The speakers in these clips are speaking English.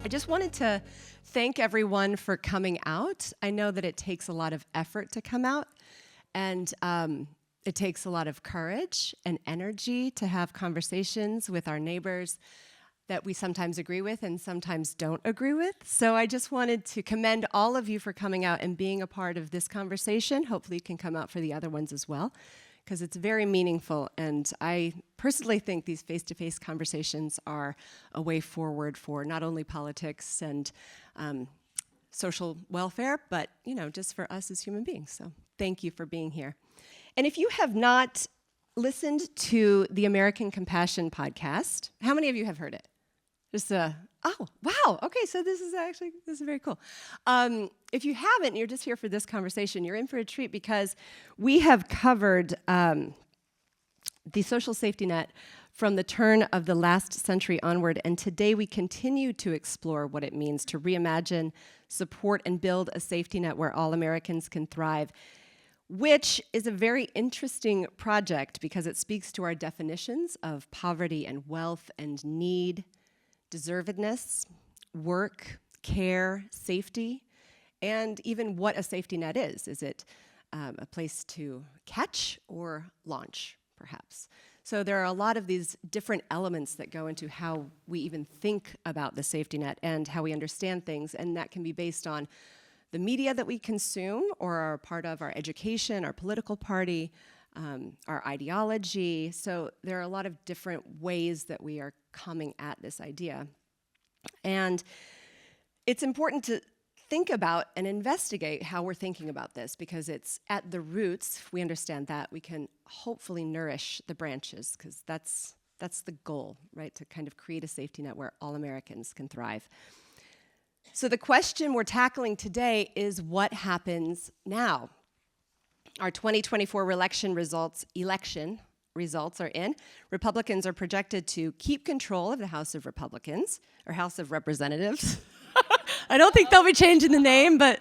I just wanted to thank everyone for coming out. I know that it takes a lot of effort to come out, and it takes a lot of courage and energy to have conversations with our neighbors that we sometimes agree with and sometimes don't agree with. So I just wanted to commend all of you for coming out and being a part of this conversation. Hopefully you can come out for the other ones as well, because it's very meaningful. And I personally think these face-to-face conversations are a way forward for not only politics and social welfare, but just for us as human beings. So thank you for being here. And if you have not listened to the American Compassion podcast, how many of you have heard it? Oh, wow. Okay, so this is very cool. If you haven't, and you're just here for this conversation, you're in for a treat, because we have covered the social safety net from the turn of the last century onward, and today we continue to explore what it means to reimagine, support, and build a safety net where all Americans can thrive, which is a very interesting project because it speaks to our definitions of poverty and wealth and need, deservedness, work, care, safety, and even what a safety net is. Is it a place to catch or launch, perhaps? So there are a lot of these different elements that go into how we even think about the safety net and how we understand things, and that can be based on the media that we consume or are part of our education, our political party, our ideology. So there are a lot of different ways that we are coming at this idea. And it's important to think about and investigate how we're thinking about this, because it's at the roots. If we understand that, we can hopefully nourish the branches, because that's the goal, right? To kind of create a safety net where all Americans can thrive. So the question we're tackling today is, what happens now? Our 2024 election results are in. Republicans are projected to keep control of the House of Republicans, or House of Representatives. I don't think they'll be changing the name, but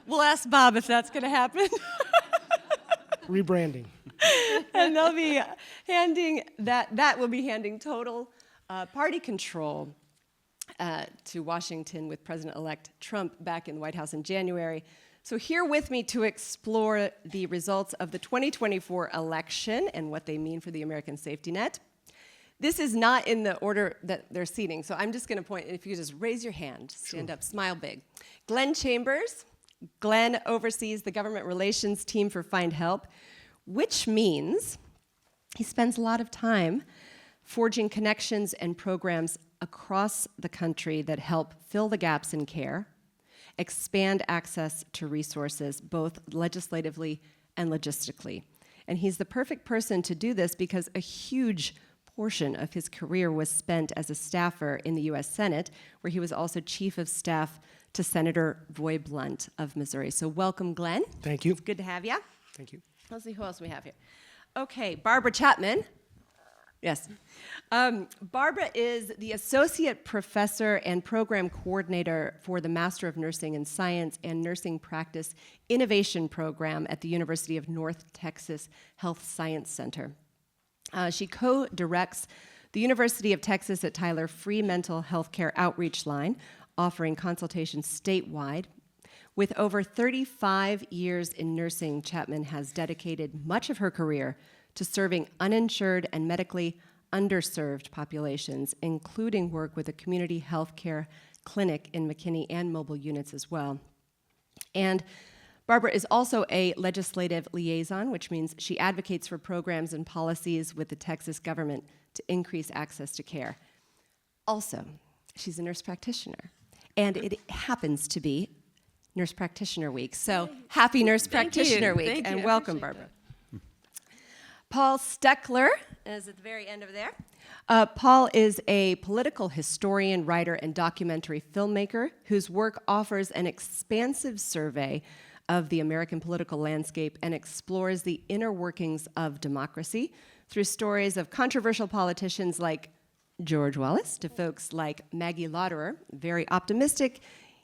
we'll ask Bob if that's going to happen. Rebranding. And they'll be handing total party control to Washington with President-elect Trump back in the White House in January. So here with me to explore the results of the 2024 election and what they mean for the American safety net. This is not in the order that they're seating, so I'm just going to point, if you could just raise your hand, stand up, smile big. Glen Chambers. Glen oversees the government relations team for Findhelp, which means he spends a lot of time forging connections and programs across the country that help fill the gaps in care, expand access to resources, both legislatively and logistically. And he's the perfect person to do this because a huge portion of his career was spent as a staffer in the U.S. Senate, where he was also chief of staff to Senator Roy Blunt of Missouri. So welcome, Glen. Thank you. It's good to have you. Thank you. Let's see who else we have here. Okay, Barbara Chapman. Yes. Barbara is the Associate Professor and Program Coordinator for the Master of Nursing in Science and Nursing Practice Innovation Program at the University of North Texas Health Science Center. She co-directs the University of Texas at Tyler free mental health care outreach line, offering consultations statewide. With over 35 years in nursing, Chapman has dedicated much of her career to serving uninsured and medically underserved populations, including work with a community health care clinic in McKinney and mobile units as well. And Barbara is also a legislative liaison, which means she advocates for programs and policies with the Texas government to increase access to care. Also, she's a nurse practitioner, and it happens to be Nurse Practitioner Week. So happy Nurse Practitioner Week, and welcome, Barbara. Paul Stekler is at the very end of there. Paul is a political historian, writer, and documentary filmmaker whose work offers an expansive survey of the American political landscape and explores the inner workings of democracy through stories of controversial politicians like George Wallace to folks like Maggie Lauderer, very optimistic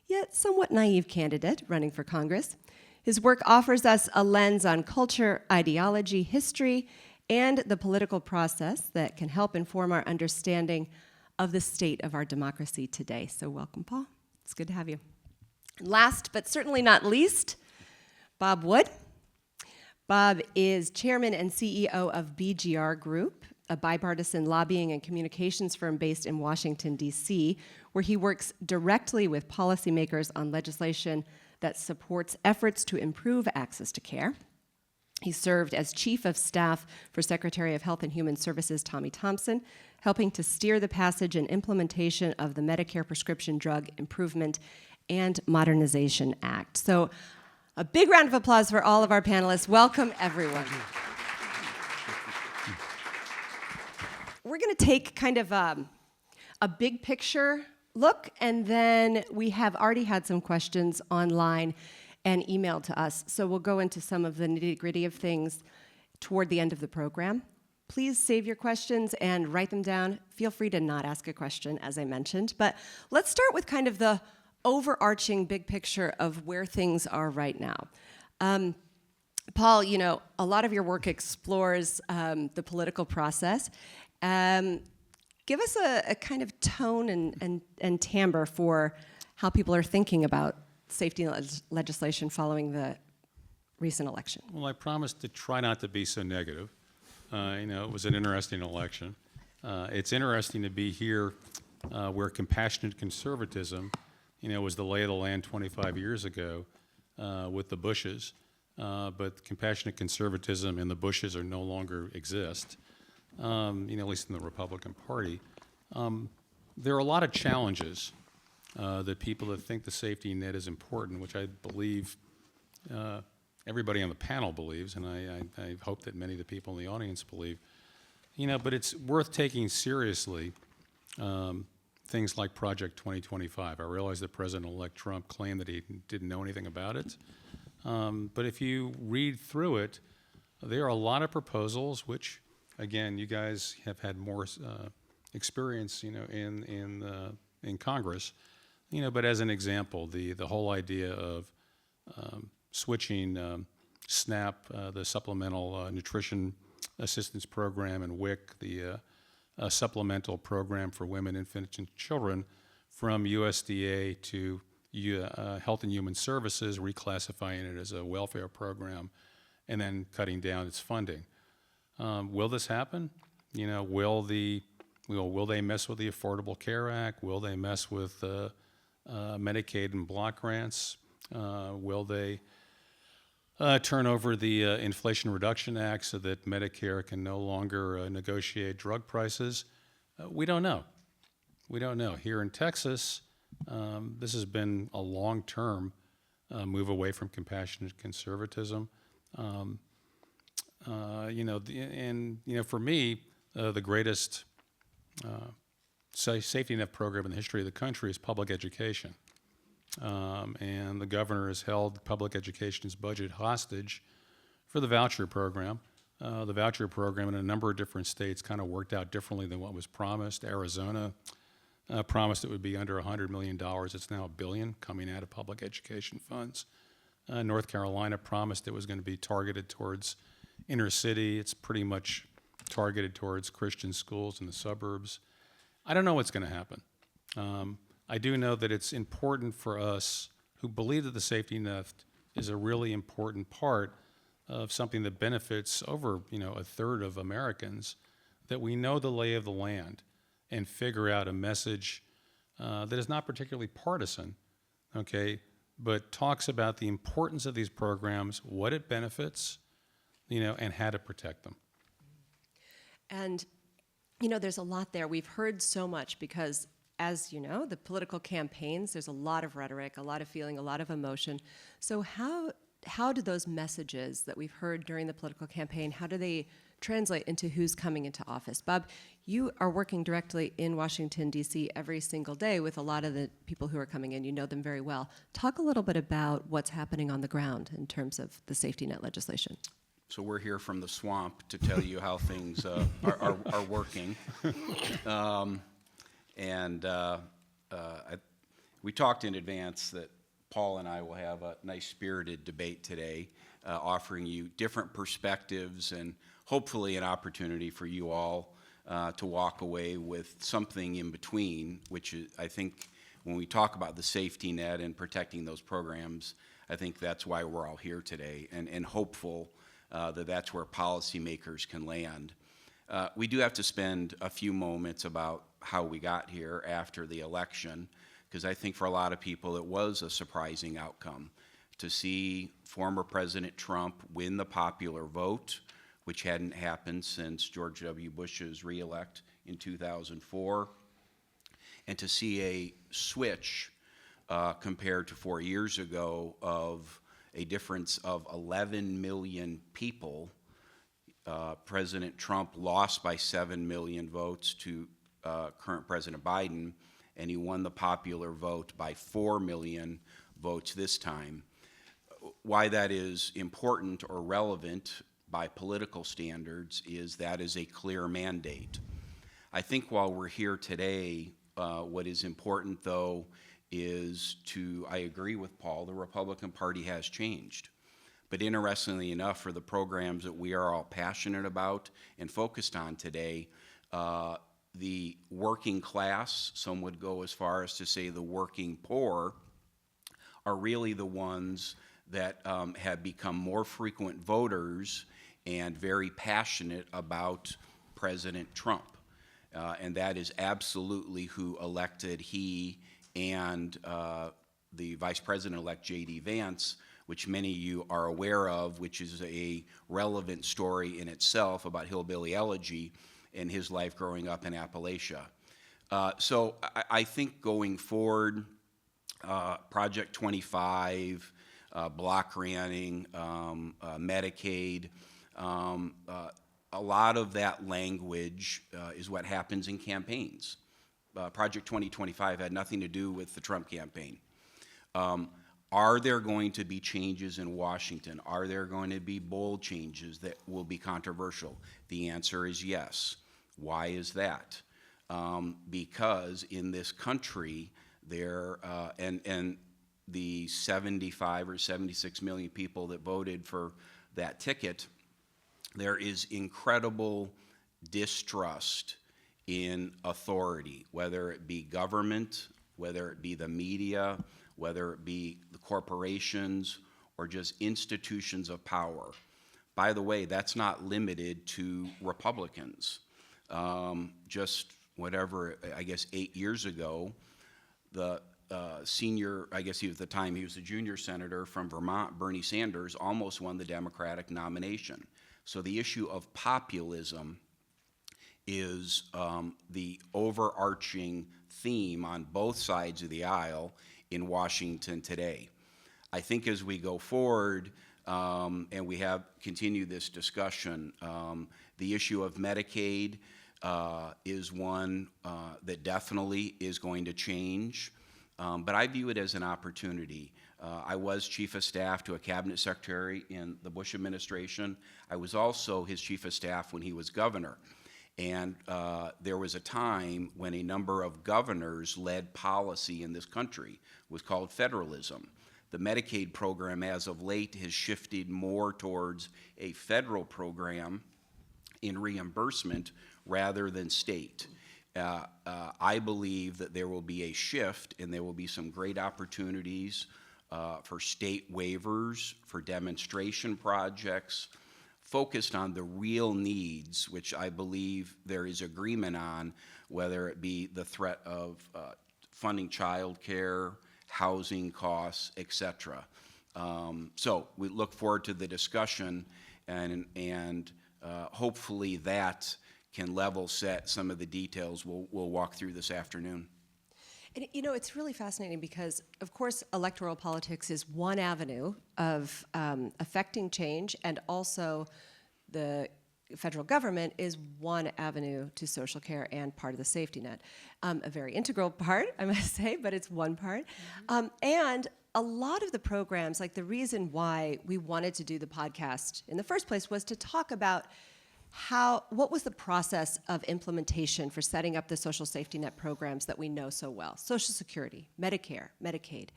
yet somewhat naive candidate running for Congress. His work offers us a lens on culture, ideology, history, and the political process that can help inform our understanding of the state of our democracy today. So welcome, Paul. It's good to have you. Last but certainly not least, Bob Wood. Bob is chairman and CEO of BGR Group, a bipartisan lobbying and communications firm based in Washington, D.C., where he works directly with policymakers on legislation that supports efforts to improve access to care. He served as chief of staff for Secretary of Health and Human Services Tommy Thompson, helping to steer the passage and implementation of the Medicare Prescription Drug Improvement and Modernization Act. So a big round of applause for all of our panelists. Welcome, everyone. We're going to take kind of a big picture look, and then we have already had some questions online and emailed to us. So we'll go into some of the nitty-gritty of things toward the end of the program. Please save your questions and write them down. Feel free to not ask a question, as I mentioned. But let's start with kind of the overarching big picture of where things are right now. Paul, you know, a lot of your work explores the political process. Give us a kind of tone and timbre for how people are thinking about safety legislation following the recent election. Well, I promised to try not to be so negative. It was an interesting election. It's interesting to be here where compassionate conservatism, was the lay of the land 25 years ago with the Bushes. But compassionate conservatism and the Bushes are no longer exist, at least in the Republican Party. There are a lot of challenges that people that think the safety net is important, which I believe everybody on the panel believes, and I hope that many of the people in the audience believe. But it's worth taking seriously things like Project 2025. I realize that President-elect Trump claimed that he didn't know anything about it. But if you read through it, there are a lot of proposals which, again, you guys have had more experience, in Congress. But as an example, the whole idea of switching SNAP, the Supplemental Nutrition Assistance Program, and WIC, the supplemental program for women, infants, and children, from USDA to Health and Human Services, reclassifying it as a welfare program, and then cutting down its funding. Will this happen? Will they mess with the Affordable Care Act? Will they mess with Medicaid and block grants? Will they turn over the Inflation Reduction Act so that Medicare can no longer negotiate drug prices? We don't know. We don't know. Here in Texas, this has been a long-term move away from compassionate conservatism. For me, the greatest safety net program in the history of the country is public education. And the governor has held public education's budget hostage for the voucher program. The voucher program in a number of different states kind of worked out differently than what was promised. Arizona promised it would be under $100 million. It's now $1 billion coming out of public education funds. North Carolina promised it was going to be targeted towards inner city. It's pretty much targeted towards Christian schools in the suburbs. I don't know what's going to happen. I do know that it's important for us who believe that the safety net is a really important part of something that benefits over, a third of Americans, that we know the lay of the land and figure out a message that is not particularly partisan, okay, but talks about the importance of these programs, what it benefits, and how to protect them. And, there's a lot there. We've heard so much because, as you know, the political campaigns, there's a lot of rhetoric, a lot of feeling, a lot of emotion. So how do those messages that we've heard during the political campaign, how do they translate into who's coming into office? Bob, you are working directly in Washington, D.C. every single day with a lot of the people who are coming in. You know them very well. Talk a little bit about what's happening on the ground in terms of the safety net legislation. So we're here from the swamp to tell you how things are working. We talked in advance that Paul and I will have a nice spirited debate today, offering you different perspectives and hopefully an opportunity for you all to walk away with something in between, which is, I think, when we talk about the safety net and protecting those programs, I think that's why we're all here today, and hopeful that that's where policymakers can land. We do have to spend a few moments about how we got here after the election, because I think for a lot of people it was a surprising outcome to see former President Trump win the popular vote, which hadn't happened since George W. Bush's reelect in 2004, and to see a switch compared to 4 years ago of a difference of 11 million people. President Trump lost by 7 million votes to current President Biden, and he won the popular vote by 4 million votes this time. Why that is important or relevant by political standards is that is a clear mandate. I think while we're here today, what is important, though, is I agree with Paul, the Republican Party has changed. But interestingly enough, for the programs that we are all passionate about and focused on today, the working class, some would go as far as to say the working poor, are really the ones that have become more frequent voters and very passionate about President Trump. And that is absolutely who elected he and the Vice President-elect J.D. Vance, which many of you are aware of, which is a relevant story in itself about Hillbilly Elegy and his life growing up in Appalachia. So I think going forward, Project 25, block granting, Medicaid, a lot of that language is what happens in campaigns. Project 2025 had nothing to do with the Trump campaign. Are there going to be changes in Washington? Are there going to be bold changes that will be controversial? The answer is yes. Why is that? Because in this country, and the 75 or 76 million people that voted for that ticket, there is incredible distrust in authority, whether it be government, whether it be the media, whether it be the corporations, or just institutions of power. By the way, that's not limited to Republicans. Just whatever, I guess 8 years ago, the senior, I guess he was at the time, he was a junior senator from Vermont, Bernie Sanders, almost won the Democratic nomination. So the issue of populism is the overarching theme on both sides of the aisle in Washington today. I think as we go forward and we have continued this discussion, the issue of Medicaid is one that definitely is going to change, but I view it as an opportunity. I was chief of staff to a cabinet secretary in the Bush administration. I was also his chief of staff when he was governor. And there was a time when a number of governors led policy in this country. It was called federalism. The Medicaid program as of late has shifted more towards a federal program in reimbursement rather than state. I believe that there will be a shift and there will be some great opportunities for state waivers, for demonstration projects, focused on the real needs, which I believe there is agreement on, whether it be the threat of funding child care, housing costs, et cetera. So we look forward to the discussion, and hopefully that can level set some of the details we'll walk through this afternoon. And, you know, it's really fascinating because, of course, electoral politics is one avenue of affecting change, and also the federal government is one avenue to social care and part of the safety net. A very integral part, I must say, but it's one part. Mm-hmm. And a lot of the programs, like the reason why we wanted to do the podcast in the first place was to talk about what was the process of implementation for setting up the social safety net programs that we know so well? Social Security, Medicare, Medicaid.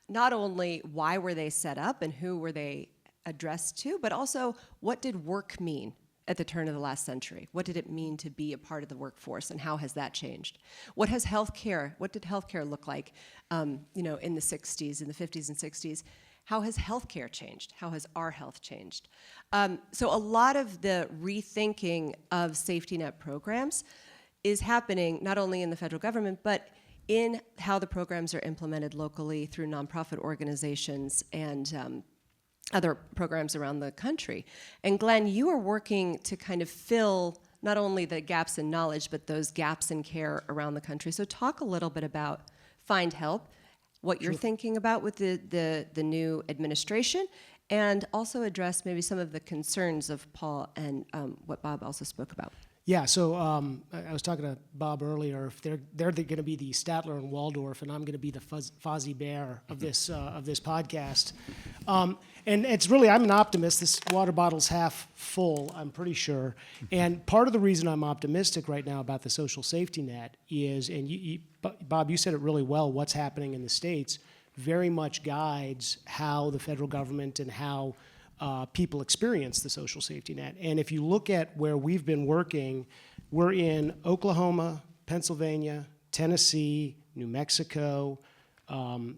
Not only why were they set up and who were they addressed to, but also what did work mean at the turn of the last century? What did it mean to be a part of the workforce, and how has that changed? What did healthcare look like, in the 60s, in the 50s and 60s? How has healthcare changed? How has our health changed? So a lot of the rethinking of safety net programs is happening not only in the federal government, but in how the programs are implemented locally through nonprofit organizations and other programs around the country. And Glenn, you are working to kind of fill not only the gaps in knowledge, but those gaps in care around the country. So talk a little bit about Findhelp, what you're thinking about with the new administration, and also address maybe some of the concerns of Paul and what Bob also spoke about. Yeah, so I was talking to Bob earlier. If they're going to be the Statler and Waldorf, and I'm going to be the Fozzie Bear of this podcast. And it's really, I'm an optimist. This water bottle's half full, I'm pretty sure. And part of the reason I'm optimistic right now about the social safety net is, and Bob, you said it really well. What's happening in the states very much guides how the federal government and how people experience the social safety net. And if you look at where we've been working, we're in Oklahoma, Pennsylvania, Tennessee, New Mexico,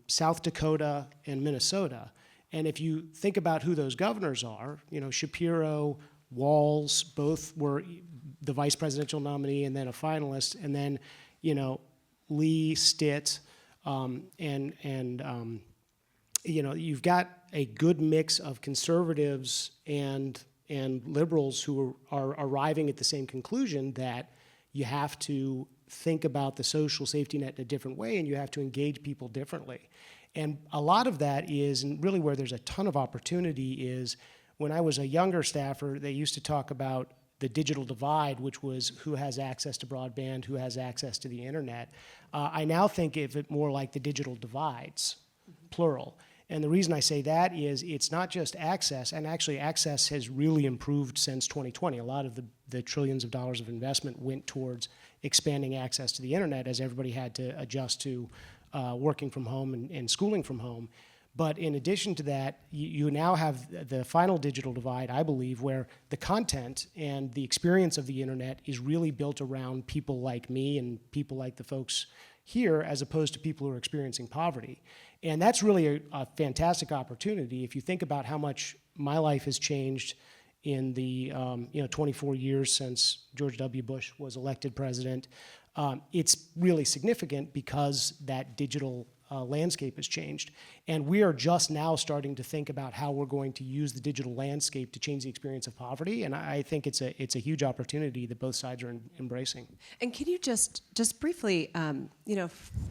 South Dakota, and Minnesota. And if you think about who those governors are, Shapiro, Walz, both were the vice presidential nominee and then a finalist, and then, Lee, Stitt, you've got a good mix of conservatives and liberals who are arriving at the same conclusion that you have to think about the social safety net in a different way, and you have to engage people differently. And a lot of that is, and really where there's a ton of opportunity is, when I was a younger staffer, they used to talk about the digital divide, which was who has access to broadband, who has access to the internet. I now think of it more like the digital divides, plural. And the reason I say that is it's not just access, and actually access has really improved since 2020. A lot of the trillions of dollars of investment went towards expanding access to the internet as everybody had to adjust to working from home and schooling from home. But in addition to that, you now have the final digital divide, I believe, where the content and the experience of the internet is really built around people like me and people like the folks here, as opposed to people who are experiencing poverty. And that's really a fantastic opportunity. If you think about how much my life has changed in the 24 years since George W. Bush was elected president, it's really significant because that digital landscape has changed. And we are just now starting to think about how we're going to use the digital landscape to change the experience of poverty. And I think it's a huge opportunity that both sides are embracing. And can you just briefly,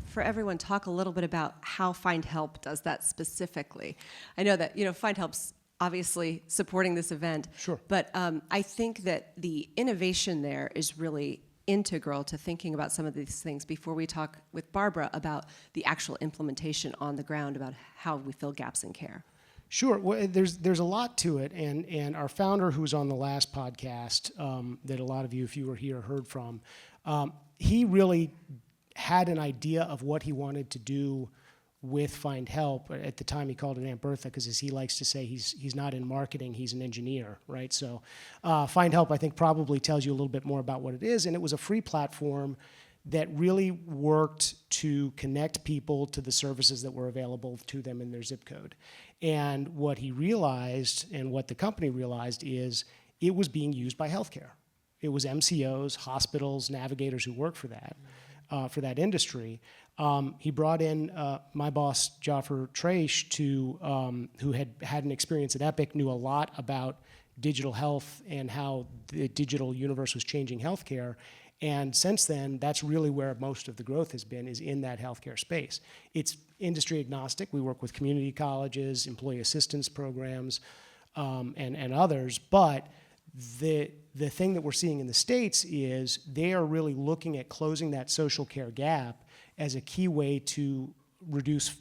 for everyone, talk a little bit about how Findhelp does that specifically? I know that, Findhelp's obviously supporting this event. Sure. But I think that the innovation there is really integral to thinking about some of these things before we talk with Barbara about the actual implementation on the ground, about how we fill gaps in care. Sure. Well, there's a lot to it, and our founder, who was on the last podcast that a lot of you, if you were here, heard from, he really had an idea of what he wanted to do with Findhelp. At the time, he called it Aunt Bertha, because as he likes to say, he's not in marketing, he's an engineer, right? So Findhelp, I think, probably tells you a little bit more about what it is, and it was a free platform that really worked to connect people to the services that were available to them in their zip code. And what he realized, and what the company realized, is it was being used by healthcare. It was MCOs, hospitals, navigators who work for that industry. He brought in my boss, Jaffer Traish, who had an experience at Epic, knew a lot about digital health and how the digital universe was changing healthcare. And since then, that's really where most of the growth has been, is in that healthcare space. It's industry agnostic. We work with community colleges, employee assistance programs, and others. But the thing that we're seeing in the States is they are really looking at closing that social care gap as a key way to reduce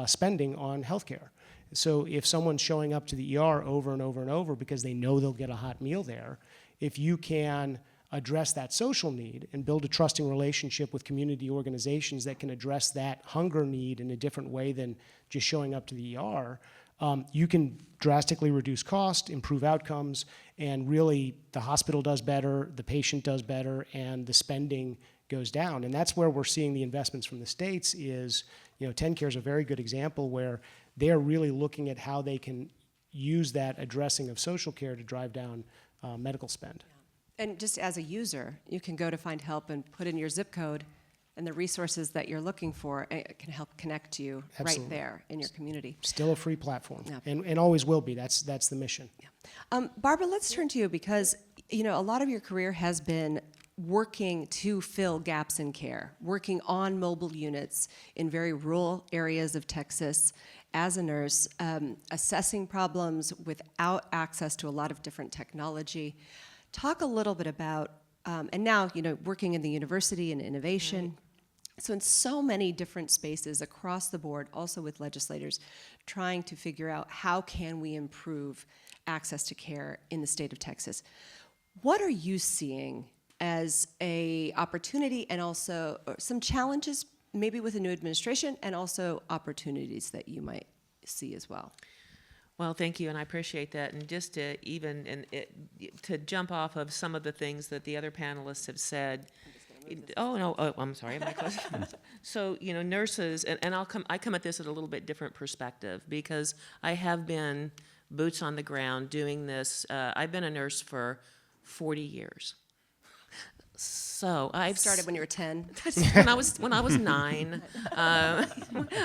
spending on healthcare. So if someone's showing up to the ER over and over and over because they know they'll get a hot meal there, if you can address that social need and build a trusting relationship with community organizations that can address that hunger need in a different way than just showing up to the ER, you can drastically reduce cost, improve outcomes, and really the hospital does better, the patient does better, and the spending goes down. And that's where we're seeing the investments from the states is, TennCare is a very good example where they're really looking at how they can use that addressing of social care to drive down medical spend. And just as a user, you can go to Findhelp and put in your zip code, and the resources that you're looking for can help connect you Absolutely. right there in your community. Still a free platform, Yeah. and always will be. That's the mission. Yeah. Barbara, let's turn to you because a lot of your career has been working to fill gaps in care, working on mobile units in very rural areas of Texas as a nurse, assessing problems without access to a lot of different technology. Talk a little bit about, and now, working in the university and innovation. Right. So in so many different spaces across the board, also with legislators, trying to figure out how can we improve access to care in the state of Texas. What are you seeing as a opportunity and also some challenges maybe with a new administration and also opportunities that you might see as well? Well, thank you, and I appreciate that. And just to to jump off of some of the things that the other panelists have said. I'm sorry. Am I close? So, nurses, and I come at this at a little bit different perspective because I have been boots on the ground doing this. I've been a nurse for 40 years. So I've started when you were 10. when I was 9.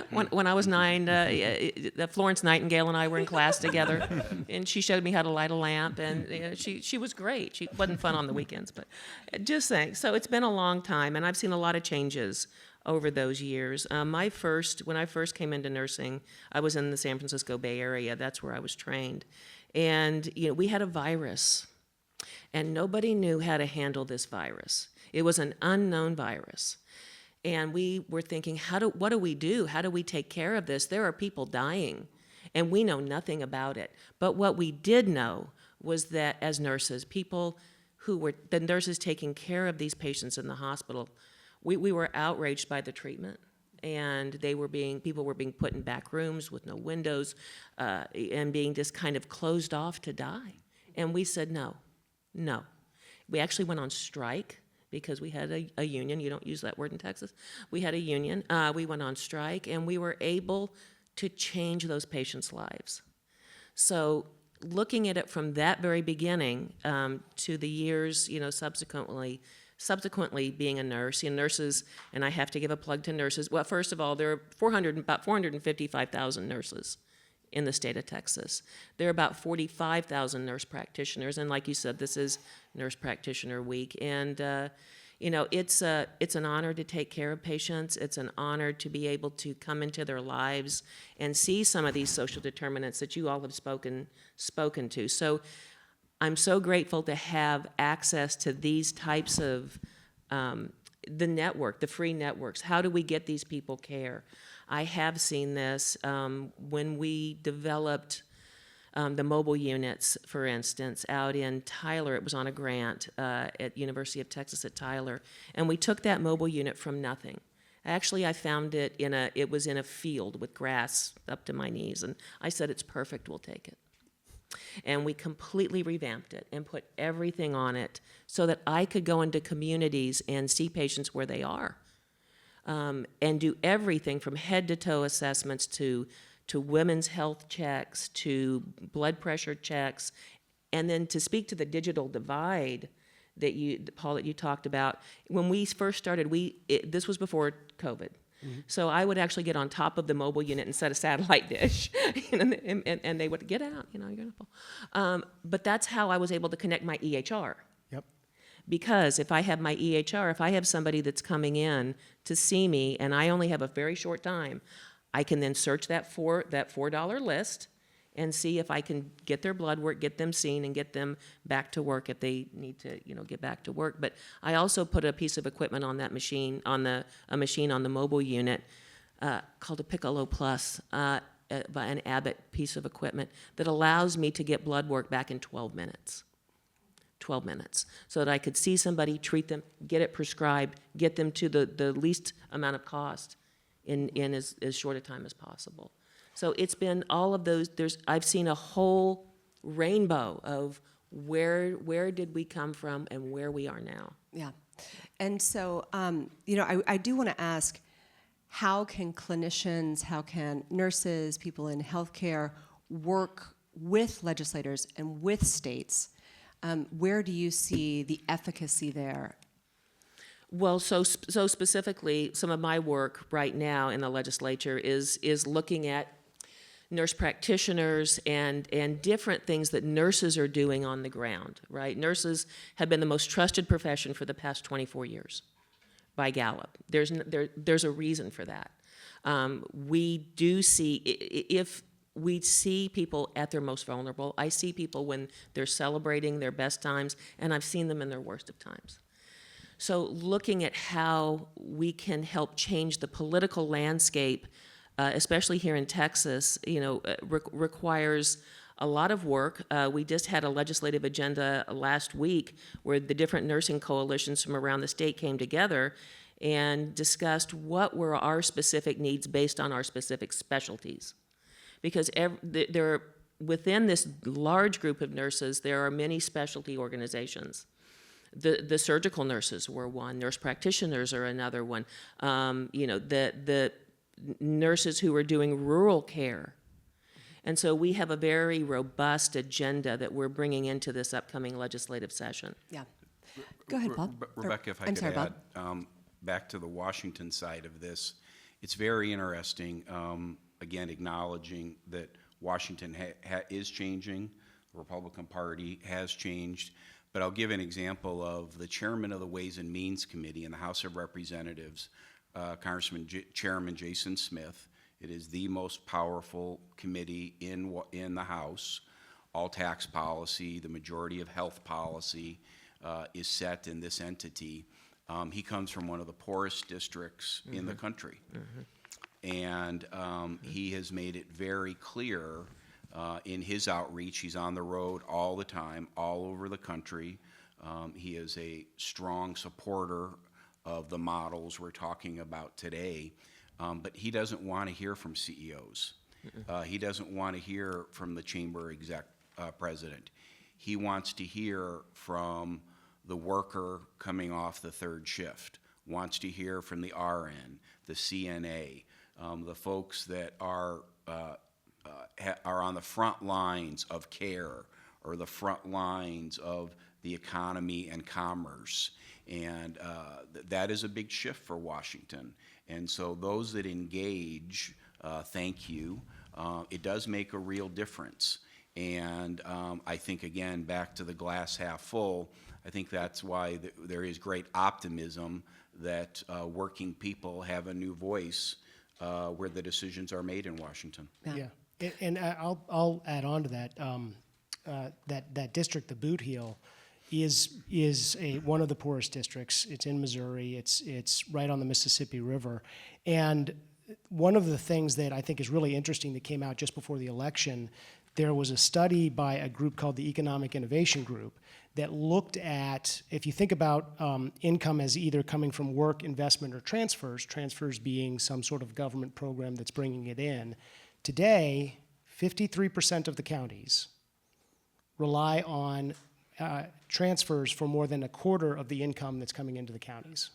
When I was 9, Florence Nightingale and I were in class together, and she showed me how to light a lamp, and she was great. She wasn't fun on the weekends, but just saying. So it's been a long time, and I've seen a lot of changes over those years. When I first came into nursing, I was in the San Francisco Bay Area. That's where I was trained, and we had a virus. And nobody knew how to handle this virus. It was an unknown virus. And we were thinking, what do we do? How do we take care of this? There are people dying, and we know nothing about it. But what we did know was that as nurses, people who were the nurses taking care of these patients in the hospital, we were outraged by the treatment. And people were being put in back rooms with no windows and being just kind of closed off to die. And we said, no. We actually went on strike because we had a union. You don't use that word in Texas. We had a union. We went on strike, and we were able to change those patients' lives. So looking at it from that very beginning to the years, subsequently being a nurse, nurses, and I have to give a plug to nurses. Well, first of all, there are about 455,000 nurses in the state of Texas. There are about 45,000 nurse practitioners, and like you said, this is Nurse Practitioner Week. And it's an honor to take care of patients. It's an honor to be able to come into their lives and see some of these social determinants that you all have spoken to. So I'm so grateful to have access to these types of the free networks. How do we get these people care? I have seen this when we developed the mobile units, for instance, out in Tyler. It was on a grant at University of Texas at Tyler, and we took that mobile unit from nothing. Actually, I found it it was in a field with grass up to my knees, and I said, it's perfect, we'll take it. And we completely revamped it and put everything on it so that I could go into communities and see patients where they are. And do everything from head to toe assessments to women's health checks, to blood pressure checks, and then to speak to the digital divide that Paul, that you talked about. When we first started, this was before COVID. Mm-hmm. So I would actually get on top of the mobile unit and set a satellite dish, and they would get out, you're gonna fall. But that's how I was able to connect my EHR. Because if I have my EHR, if I have somebody that's coming in to see me and I only have a very short time, I can then search that $4 list and see if I can get their blood work, get them seen, and get them back to work if they need to, get back to work. But I also put a piece of equipment on that machine, a machine on the mobile unit called a Piccolo Plus, by an Abbott piece of equipment that allows me to get blood work back in 12 minutes. 12 minutes, so that I could see somebody, treat them, get it prescribed, get them to the least amount of cost in as short a time as possible. So it's been all of those. I've seen a whole rainbow of where did we come from and where we are now. Yeah. And so, I do want to ask, how can clinicians, how can nurses, people in healthcare work with legislators and with states? Where do you see the efficacy there? Well, so specifically, some of my work right now in the legislature is looking at nurse practitioners and different things that nurses are doing on the ground, right? Nurses have been the most trusted profession for the past 24 years by Gallup. There's a reason for that. We do see, if we see people at their most vulnerable, I see people when they're celebrating their best times, and I've seen them in their worst of times. So looking at how we can help change the political landscape, especially here in Texas, requires a lot of work. We just had a legislative agenda last week where the different nursing coalitions from around the state came together and discussed what were our specific needs based on our specific specialties. Because within this large group of nurses, there are many specialty organizations. The surgical nurses were one, nurse practitioners are another one. The nurses who are doing rural care. And so we have a very robust agenda that we're bringing into this upcoming legislative session. Yeah. Go ahead, Paul. Rebecca, if I I'm could sorry, add, Bob. back to the Washington side of this, it's very interesting, again, acknowledging that Washington is changing, the Republican Party has changed, but I'll give an example of the chairman of the Ways and Means Committee in the House of Representatives, Chairman Jason Smith. It is the most powerful committee in the House. All tax policy, the majority of health policy is set in this entity. He comes from one of the poorest districts in the country. And he has made it very clear in his outreach. He's on the road all the time, all over the country. He is a strong supporter of the models we're talking about today. But he doesn't want to hear from CEOs. He doesn't want to hear from the chamber president. He wants to hear from the worker coming off the third shift, wants to hear from the RN, the CNA, the folks that are on the front lines of care or the front lines of the economy and commerce. And that is a big shift for Washington. And so those that engage, thank you. It does make a real difference. And I think, again, back to the glass half full, I think that's why there is great optimism that working people have a new voice where the decisions are made in Washington. Yeah. And I'll add on to that. That district, the Boot Heel, is one of the poorest districts. It's in Missouri. It's right on the Mississippi River. And one of the things that I think is really interesting that came out just before the election, there was a study by a group called the Economic Innovation Group that looked at, if you think about income as either coming from work, investment, or transfers being some sort of government program that's bringing it in. Today, 53% of the counties rely on transfers for more than a quarter of the income that's coming into the counties.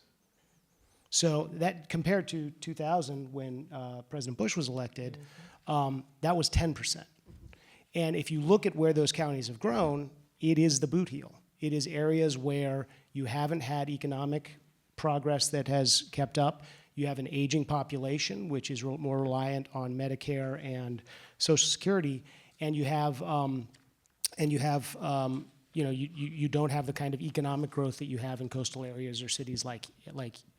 So that compared to 2000 when President Bush was elected, that was 10%. And if you look at where those counties have grown, it is the Boot Heel. It is areas where you haven't had economic progress that has kept up. You have an aging population, which is more reliant on Medicare and Social Security, and you don't have the kind of economic growth that you have in coastal areas or cities like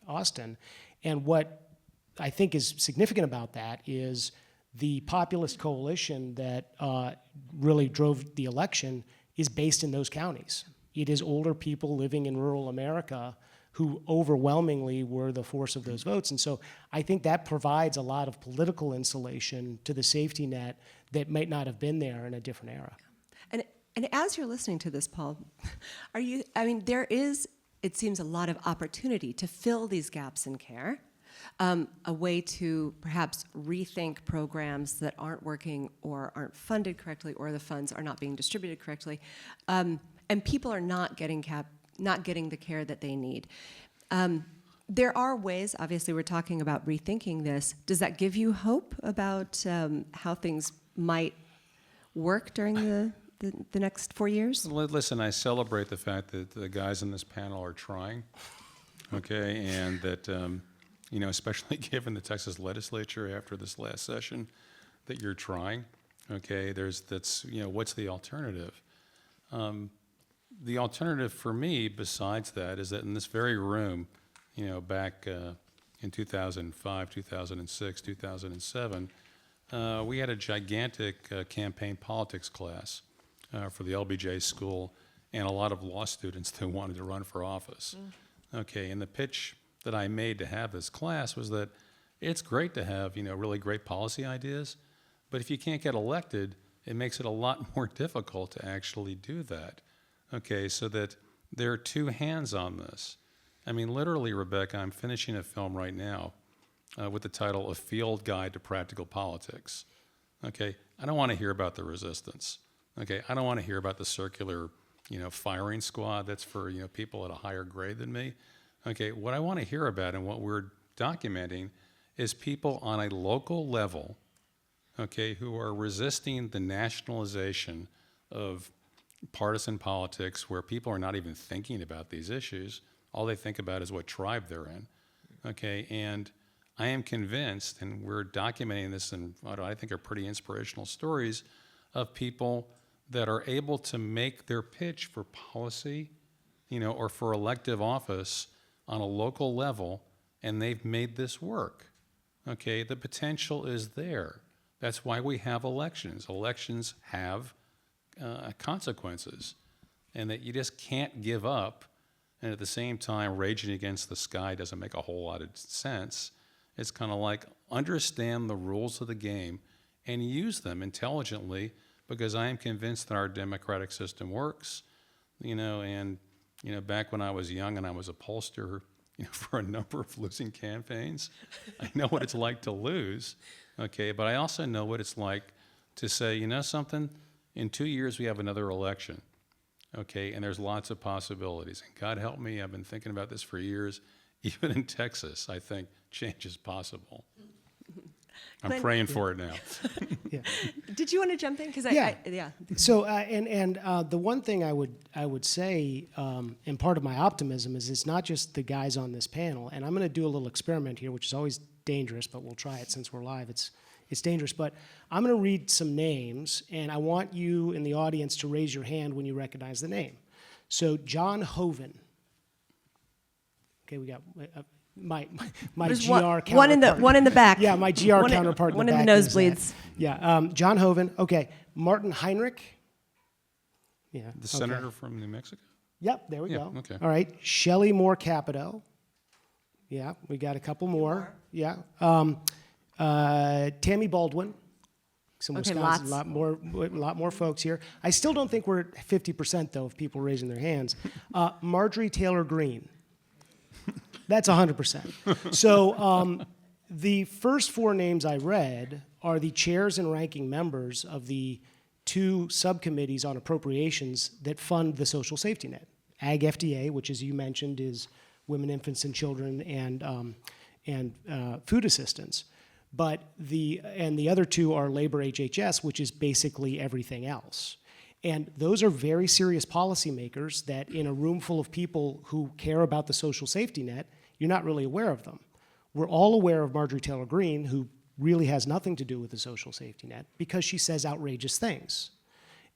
Austin. And what I think is significant about that is the populist coalition that really drove the election is based in those counties. It is older people living in rural America who overwhelmingly were the force of those votes. And so I think that provides a lot of political insulation to the safety net that might not have been there in a different era. And as you're listening to this, Paul, there is, it seems, a lot of opportunity to fill these gaps in care. a way to perhaps rethink programs that aren't working or aren't funded correctly, or the funds are not being distributed correctly, and people are not getting the care that they need. There are ways, obviously we're talking about rethinking this. Does that give you hope about how things might work during the next 4 years? Listen, I celebrate the fact that the guys on this panel are trying, okay, and that, especially given the Texas legislature after this last session, that you're trying, okay, what's the alternative? The alternative for me, besides that, is that in this very room, back in 2005, 2006, 2007, we had a gigantic campaign politics class for the LBJ school and a lot of law students that wanted to run for office. Okay, and the pitch that I made to have this class was that it's great to have, really great policy ideas, but if you can't get elected, it makes it a lot more difficult to actually do that. Okay, so that there are two hands on this. I mean, literally, Rebecca, I'm finishing a film right now with the title A Field Guide to Practical Politics. Okay, I don't want to hear about the resistance. Okay, I don't want to hear about the circular, firing squad that's for, people at a higher grade than me. Okay, what I want to hear about and what we're documenting is people on a local level, okay, who are resisting the nationalization of partisan politics where people are not even thinking about these issues. All they think about is what tribe they're in, okay? And I am convinced, and we're documenting this in what I think are pretty inspirational stories of people that are able to make their pitch for policy, or for elective office on a local level, and they've made this work, okay? The potential is there. That's why we have elections. Elections have consequences, and that you just can't give up. And at the same time, raging against the sky doesn't make a whole lot of sense. It's kind of like understand the rules of the game and use them intelligently, because I am convinced that our democratic system works. Back when I was young and I was a pollster, for a number of losing campaigns, I know what it's like to lose, okay? But I also know what it's like to say, something, in 2 years we have another election. Okay, and there's lots of possibilities. And God help me, I've been thinking about this for years. Even in Texas, I think change is possible. I'm Glen, praying for it now. Yeah. Did you want to jump in? Because Yeah. So, the one thing I would say, and part of my optimism is it's not just the guys on this panel. And I'm going to do a little experiment here, which is always dangerous, but we'll try it since we're live. It's dangerous, but I'm going to read some names, and I want you in the audience to raise your hand when you recognize the name. So, John Hoven. Okay, we got my There's GR counterpart. one in the back. Yeah, my GR counterpart in the back. One in the nosebleeds. Yeah, John Hoven. Okay, Martin Heinrich. Yeah. The senator from New Mexico? Yep, there we Yeah, go. okay. All right, Shelley Moore Capito. Yeah, we got a couple more. Yeah. Tammy Baldwin, some Okay, Wisconsin, lots. a lot more folks here. I still don't think we're at 50% though of people raising their hands. Marjorie Taylor Greene, that's 100%. So the first four names I read are the chairs and ranking members of the two subcommittees on appropriations that fund the social safety net. Ag FDA, which as you mentioned is women, infants, and children, and food assistance. But the other two are labor HHS, which is basically everything else. And those are very serious policymakers that in a room full of people who care about the social safety net, you're not really aware of them. We're all aware of Marjorie Taylor Greene, who really has nothing to do with the social safety net because she says outrageous things.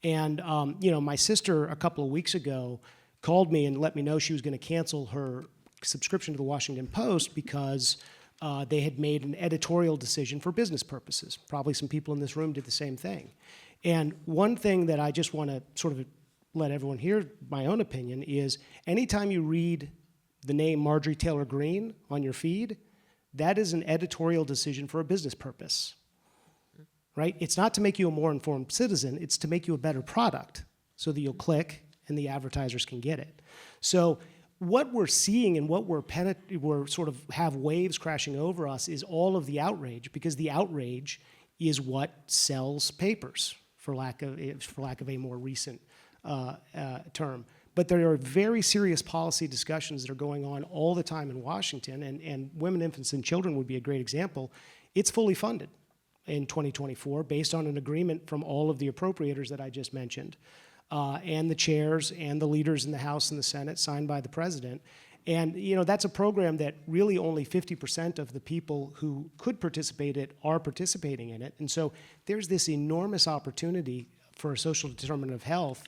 And my sister a couple of weeks ago called me and let me know she was going to cancel her subscription to the Washington Post because they had made an editorial decision for business purposes. Probably some people in this room did the same thing. And one thing that I just want to sort of let everyone hear my own opinion is anytime you read the name Marjorie Taylor Greene on your feed, that is an editorial decision for a business purpose, right? It's not to make you a more informed citizen, it's to make you a better product so that you'll click and the advertisers can get it. So what we're seeing and what we're sort of have waves crashing over us is all of the outrage, because the outrage is what sells papers, for lack of a more recent term. But there are very serious policy discussions that are going on all the time in Washington, and women, infants, and children would be a great example. It's fully funded in 2024 based on an agreement from all of the appropriators that I just mentioned, and the chairs and the leaders in the House and the Senate, signed by the president. And that's a program that really only 50% of the people who could participate in it are participating in it. And so there's this enormous opportunity for a social determinant of health,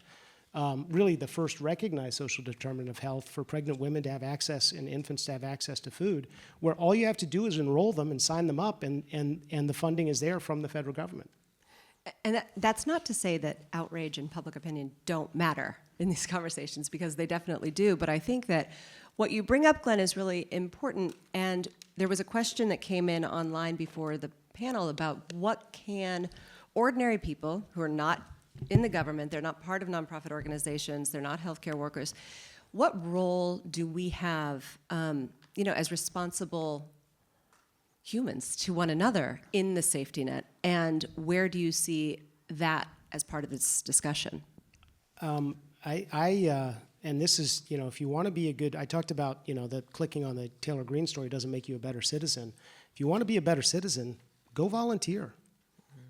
really the first recognized social determinant of health, for pregnant women to have access and infants to have access to food, where all you have to do is enroll them and sign them up, and the funding is there from the federal government. And that's not to say that outrage and public opinion don't matter in these conversations, because they definitely do. But I think that what you bring up, Glenn, is really important. And there was a question that came in online before the panel about what can ordinary people who are not in the government, they're not part of nonprofit organizations, they're not healthcare workers, what role do we have, as responsible humans to one another in the safety net, and where do you see that as part of this discussion? And this is, if you want to be a good, I talked about, that clicking on the Taylor Greene story doesn't make you a better citizen. If you want to be a better citizen, go volunteer,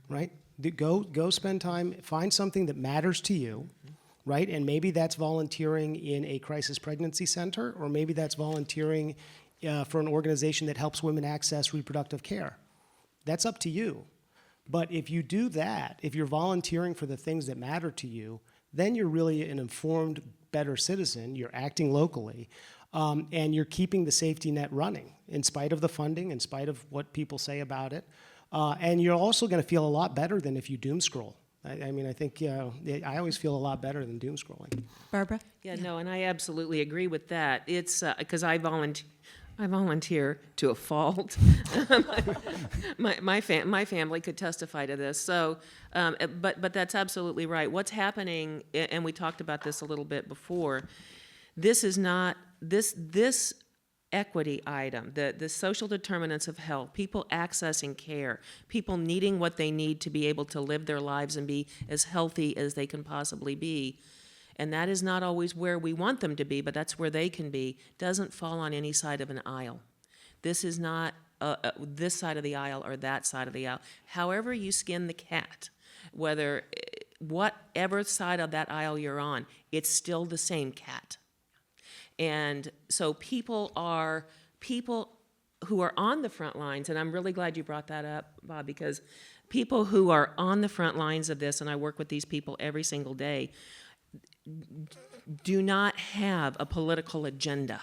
right? Go spend time, find something that matters to you, right? And maybe that's volunteering in a crisis pregnancy center, or maybe that's volunteering for an organization that helps women access reproductive care. That's up to you. But if you do that, if you're volunteering for the things that matter to you, then you're really an informed, better citizen. You're acting locally, and you're keeping the safety net running in spite of the funding, in spite of what people say about it. And you're also going to feel a lot better than if you doom scroll. I think I always feel a lot better than doom scrolling. Barbara? Yeah, no, and I absolutely agree with that. It's because I volunteer to a fault. my family could testify to this. So, but that's absolutely right. What's happening, and we talked about this a little bit before. This is not this equity item, the social determinants of health, people accessing care, people needing what they need to be able to live their lives and be as healthy as they can possibly be. And that is not always where we want them to be, but that's where they can be, doesn't fall on any side of an aisle. This is not this side of the aisle or that side of the aisle. However you skin the cat, whatever side of that aisle you're on, it's still the same cat. And so people who are on the front lines, and I'm really glad you brought that up, Bob, because people who are on the front lines of this, and I work with these people every single day, do not have a political agenda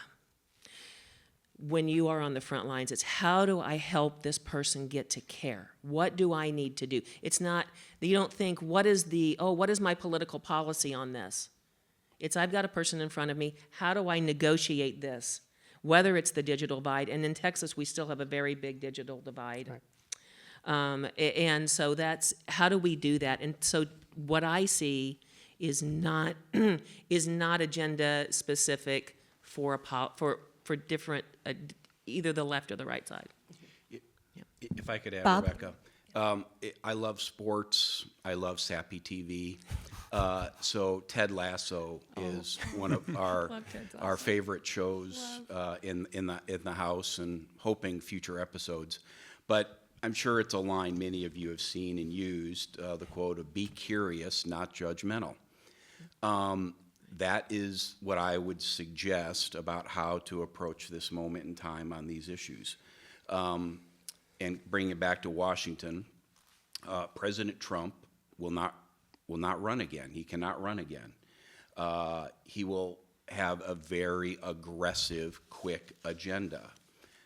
when you are on the front lines. It's how do I help this person get to care? What do I need to do? It's not, you don't think, what is my political policy on this? It's I've got a person in front of me, how do I negotiate this? Whether it's the digital divide, and in Texas we still have a very big digital divide. Right. And so that's, how do we do that? And so what I see is not agenda specific for different either the left or the right side. If I could add, Bob? Rebecca, I love sports. I love sappy TV. So Ted Lasso is one of our favorite shows in the house, and hoping future episodes. But I'm sure it's a line many of you have seen and used, the quote of "Be curious, not judgmental." That is what I would suggest about how to approach this moment in time on these issues. And bring it back to Washington, President Trump will not run again. He cannot run again. He will have a very aggressive, quick agenda.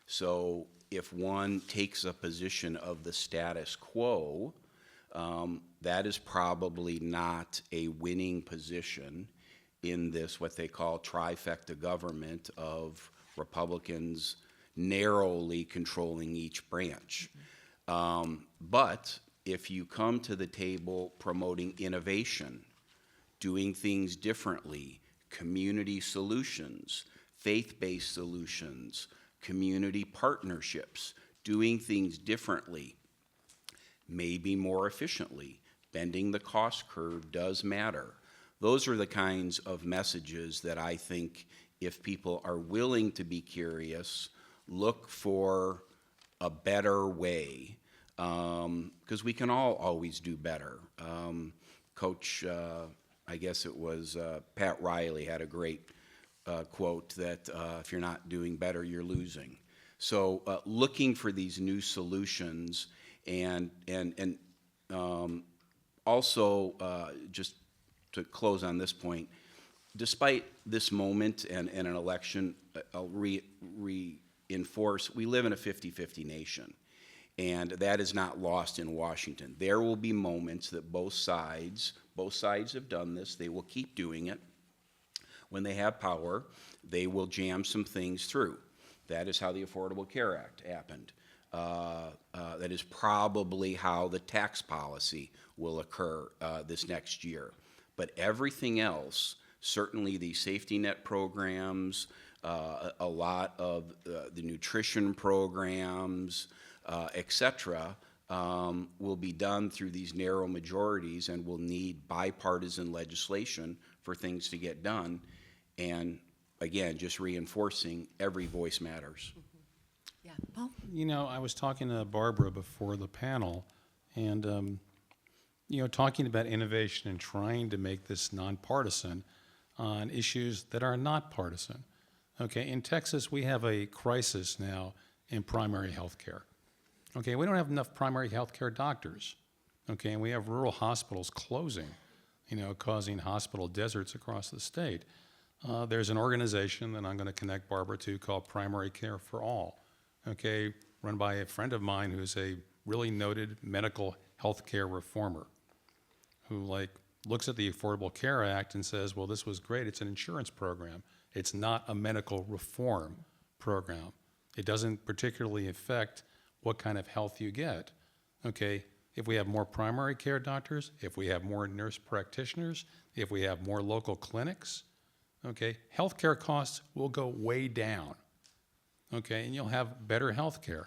So if one takes a position of the status quo, that is probably not a winning position in this, what they call trifecta government of Republicans narrowly controlling each branch. But if you come to the table promoting innovation, doing things differently, community solutions, faith-based solutions, community partnerships, doing things differently, maybe more efficiently. Bending the cost curve does matter. Those are the kinds of messages that I think if people are willing to be curious, look for a better way, because we can all always do better. Coach, I guess it was Pat Riley had a great quote that if you're not doing better, you're losing. So looking for these new solutions and also just to close on this point, despite this moment and an election, I'll reinforce, we live in a 50-50 nation, and that is not lost in Washington. There will be moments that both sides have done this, they will keep doing it. When they have power, they will jam some things through. That is how the Affordable Care Act happened. That is probably how the tax policy will occur this next year. But everything else, certainly the safety net programs, a lot of the nutrition programs, et cetera, will be done through these narrow majorities and will need bipartisan legislation for things to get done. And again, just reinforcing every voice matters. Yeah, Paul? You know, I was talking to Barbara before the panel, and you know, talking about innovation and trying to make this nonpartisan on issues that are not partisan. Okay, in Texas, we have a crisis now in primary health care. Okay, we don't have enough primary health care doctors. Okay, and we have rural hospitals closing, you know, causing hospital deserts across the state. There's an organization that I'm going to connect Barbara to called Primary Care for All, okay, run by a friend of mine who's a really noted medical health care reformer who looks at the Affordable Care Act and says, well, this was great, it's an insurance program. It's not a medical reform program. It doesn't particularly affect what kind of health you get, okay? If we have more primary care doctors, if we have more nurse practitioners, if we have more local clinics, okay, healthcare costs will go way down, okay, and you'll have better healthcare.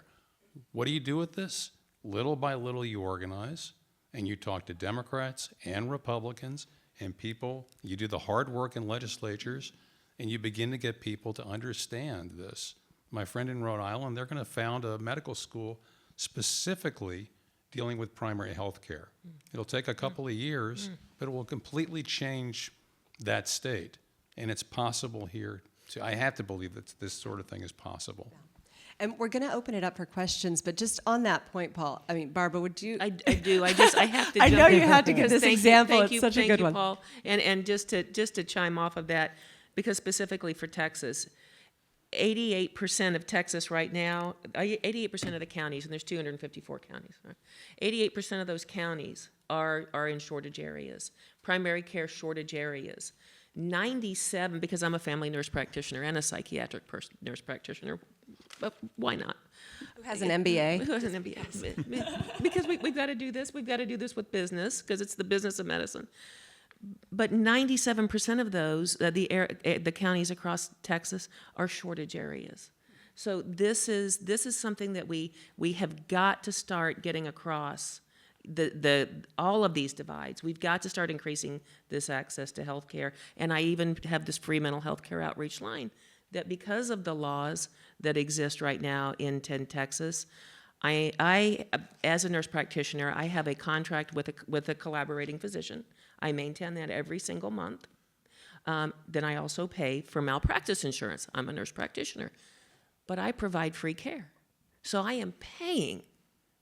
What do you do with this? Little by little you organize, and you talk to Democrats and Republicans and people, you do the hard work in legislatures, and you begin to get people to understand this. My friend in Rhode Island, they're going to found a medical school specifically dealing with primary health care. It'll take a couple of years, but it will completely change that state. And it's possible here, too. I have to believe that this sort of thing is possible. And we're going to open it up for questions, but just on that point, Paul, I mean, Barbara, would you? I do. I have to. I jump know in you had to give because this example. Thank It's such a good one. Paul. And just to chime off of that, because specifically for Texas, 88% of Texas right now, 88% of the counties, and there's 254 counties, right? 88% of those counties are in shortage areas, primary care shortage areas. 97, because I'm a family nurse practitioner and a psychiatric nurse practitioner, but why not? Who has an MBA? Who has an MBA? Because we've got to do this. We've got to do this with business, because it's the business of medicine. But 97% of those, the counties across Texas, are shortage areas. So this is something that we have got to start getting across all of these divides. We've got to start increasing this access to health care. And I even have this free mental health care outreach line that, because of the laws that exist right now in Texas, I as a nurse practitioner, I have a contract with a collaborating physician. I maintain that every single month. Then I also pay for malpractice insurance. I'm a nurse practitioner. But I provide free care. So I am paying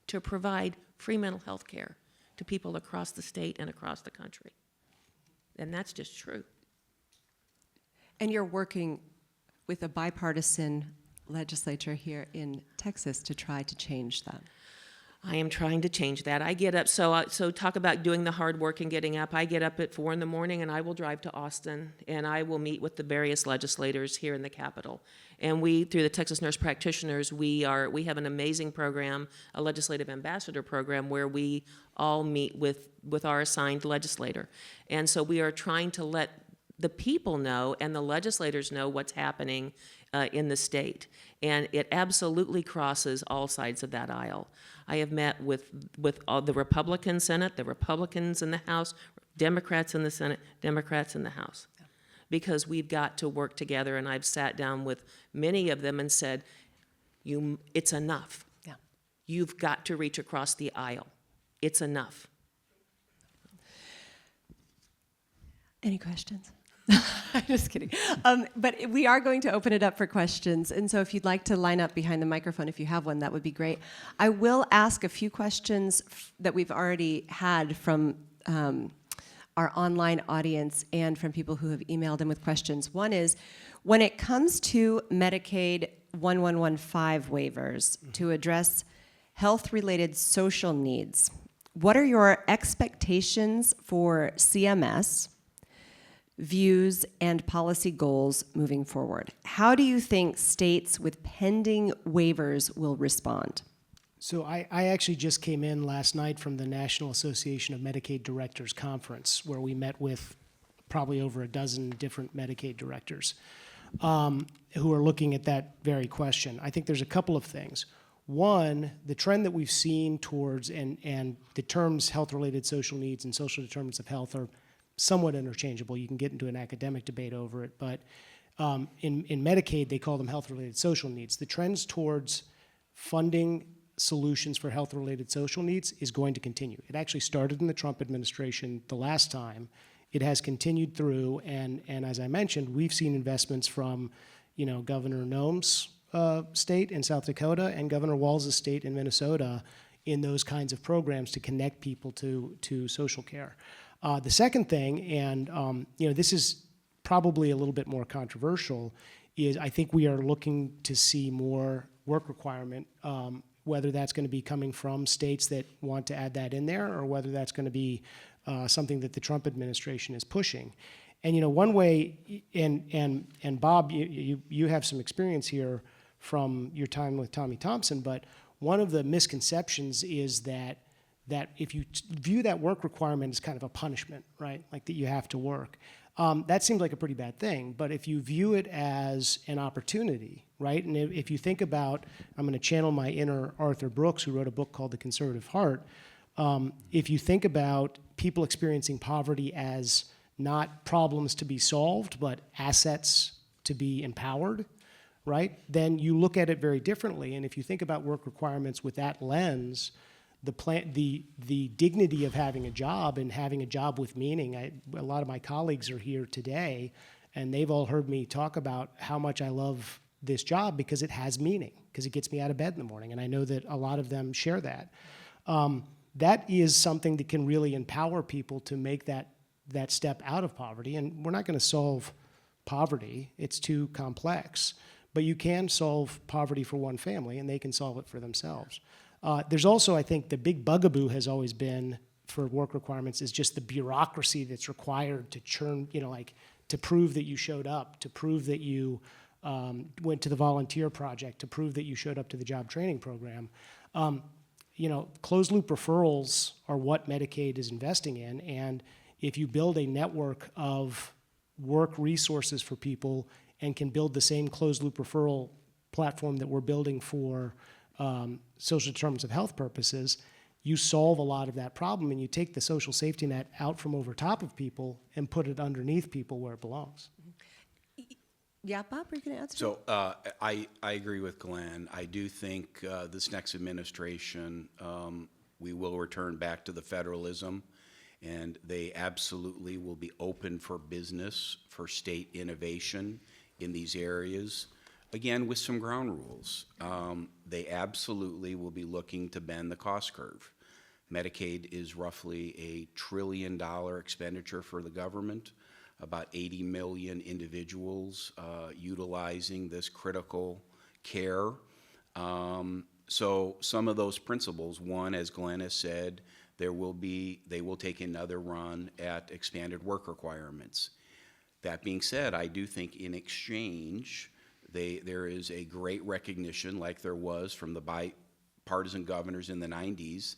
to provide free mental health care to people across the state and across the country. And that's just true. And you're working with a bipartisan legislature here in Texas to try to change that. I am trying to change that. I get up, so talk about doing the hard work and getting up. I get up at 4 a.m. and I will drive to Austin, and I will meet with the various legislators here in the Capitol. And we, through the Texas Nurse Practitioners, we have an amazing program, a legislative ambassador program, where we all meet with our assigned legislator. And so we are trying to let the people know and the legislators know what's happening in the state. And it absolutely crosses all sides of that aisle. I have met with all the Republican Senate, the Republicans in the House, Democrats in the Senate, Democrats in the House. Because we've got to work together, and I've sat down with many of them and said, it's enough. Yeah. You've got to reach across the aisle. It's enough. Any questions? I'm just kidding. But we are going to open it up for questions. And so if you'd like to line up behind the microphone, if you have one, that would be great. I will ask a few questions that we've already had from our online audience and from people who have emailed in with questions. One is, when it comes to Medicaid 1115 waivers to address health-related social needs, what are your expectations for CMS, views, and policy goals moving forward? How do you think states with pending waivers will respond? So I actually just came in last night from the National Association of Medicaid Directors Conference, where we met with probably over a dozen different Medicaid directors who are looking at that very question. I think there's a couple of things. One, the trend that we've seen towards, and the terms health-related social needs and social determinants of health are somewhat interchangeable. You can get into an academic debate over it, but in Medicaid, they call them health-related social needs. The trends towards funding solutions for health-related social needs is going to continue. It actually started in the Trump administration the last time. It has continued through, and as I mentioned, we've seen investments from, Governor Noem's state in South Dakota and Governor Walz's state in Minnesota in those kinds of programs to connect people to social care. The second thing, and this is probably a little bit more controversial, is I think we are looking to see more work requirement, whether that's going to be coming from states that want to add that in there, or whether that's going to be something that the Trump administration is pushing. And one way, and Bob, you have some experience here from your time with Tommy Thompson, but one of the misconceptions is that if you view that work requirement as kind of a punishment, right, like that you have to work, that seems like a pretty bad thing. But if you view it as an opportunity, right, and if you think about, I'm going to channel my inner Arthur Brooks, who wrote a book called The Conservative Heart. If you think about people experiencing poverty as not problems to be solved, but assets to be empowered, right, then you look at it very differently. And if you think about work requirements with that lens, the dignity of having a job and having a job with meaning. A lot of my colleagues are here today, and they've all heard me talk about how much I love this job because it has meaning, because it gets me out of bed in the morning, and I know that a lot of them share that. That is something that can really empower people to make that step out of poverty, and we're not going to solve poverty. It's too complex. But you can solve poverty for one family, and they can solve it for themselves. There's also, I think, the big bugaboo has always been for work requirements is just the bureaucracy that's required to churn, to prove that you showed up, to prove that you went to the volunteer project, to prove that you showed up to the job training program. Closed loop referrals are what Medicaid is investing in, and if you build a network of work resources for people and can build the same closed loop referral platform that we're building for social determinants of health purposes, you solve a lot of that problem, and you take the social safety net out from over top of people and put it underneath people where it belongs. Yeah, Bob, are you going to answer? So I agree with Glenn. I do think this next administration, we will return back to the federalism, and they absolutely will be open for business, for state innovation in these areas. Again, with some ground rules. They absolutely will be looking to bend the cost curve. Medicaid is roughly $1 trillion expenditure for the government, about 80 million individuals utilizing this critical care. So some of those principles, one, as Glenn has said, they will take another run at expanded work requirements. That being said, I do think in exchange, there is a great recognition, like there was from the bipartisan governors in the 90s,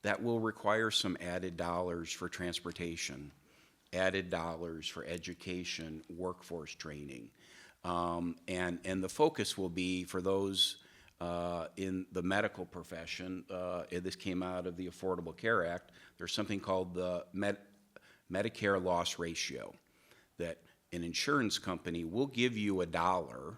that will require some added dollars for transportation. added dollars for education, workforce training. And the focus will be for those in the medical profession. This came out of the Affordable Care Act. There's something called the Medicare loss ratio, that an insurance company will give you $1,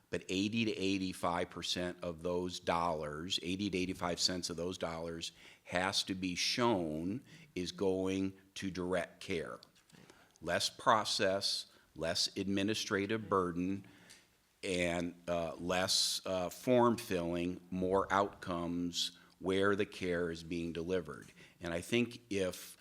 but 80 to 85% of those dollars, 80 to 85 cents of those dollars, has to be shown is going to direct care. Less process, less administrative burden, and less form filling, more outcomes where the care is being delivered. And I think if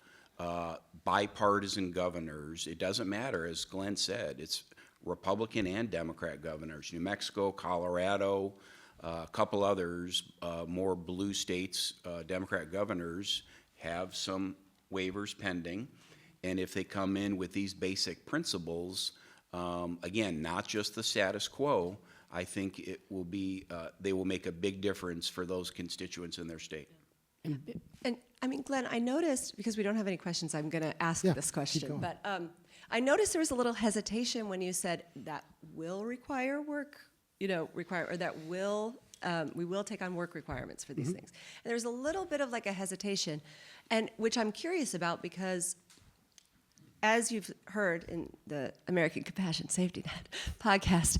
bipartisan governors, it doesn't matter, as Glenn said, it's Republican and Democrat governors, New Mexico, Colorado, a couple others, more blue states, Democrat governors have some waivers pending. And if they come in with these basic principles, again, not just the status quo, I think it will be, they will make a big difference for those constituents in their state. And I mean, Glenn, I noticed, because we don't have any questions, I'm going to ask this question. going. But I noticed there was a little hesitation when you said that will require work, or that will, we will take on work requirements for these things. And there's a little bit of like a hesitation, and which I'm curious about, because as you've heard in the American Compassion Safety Net podcast,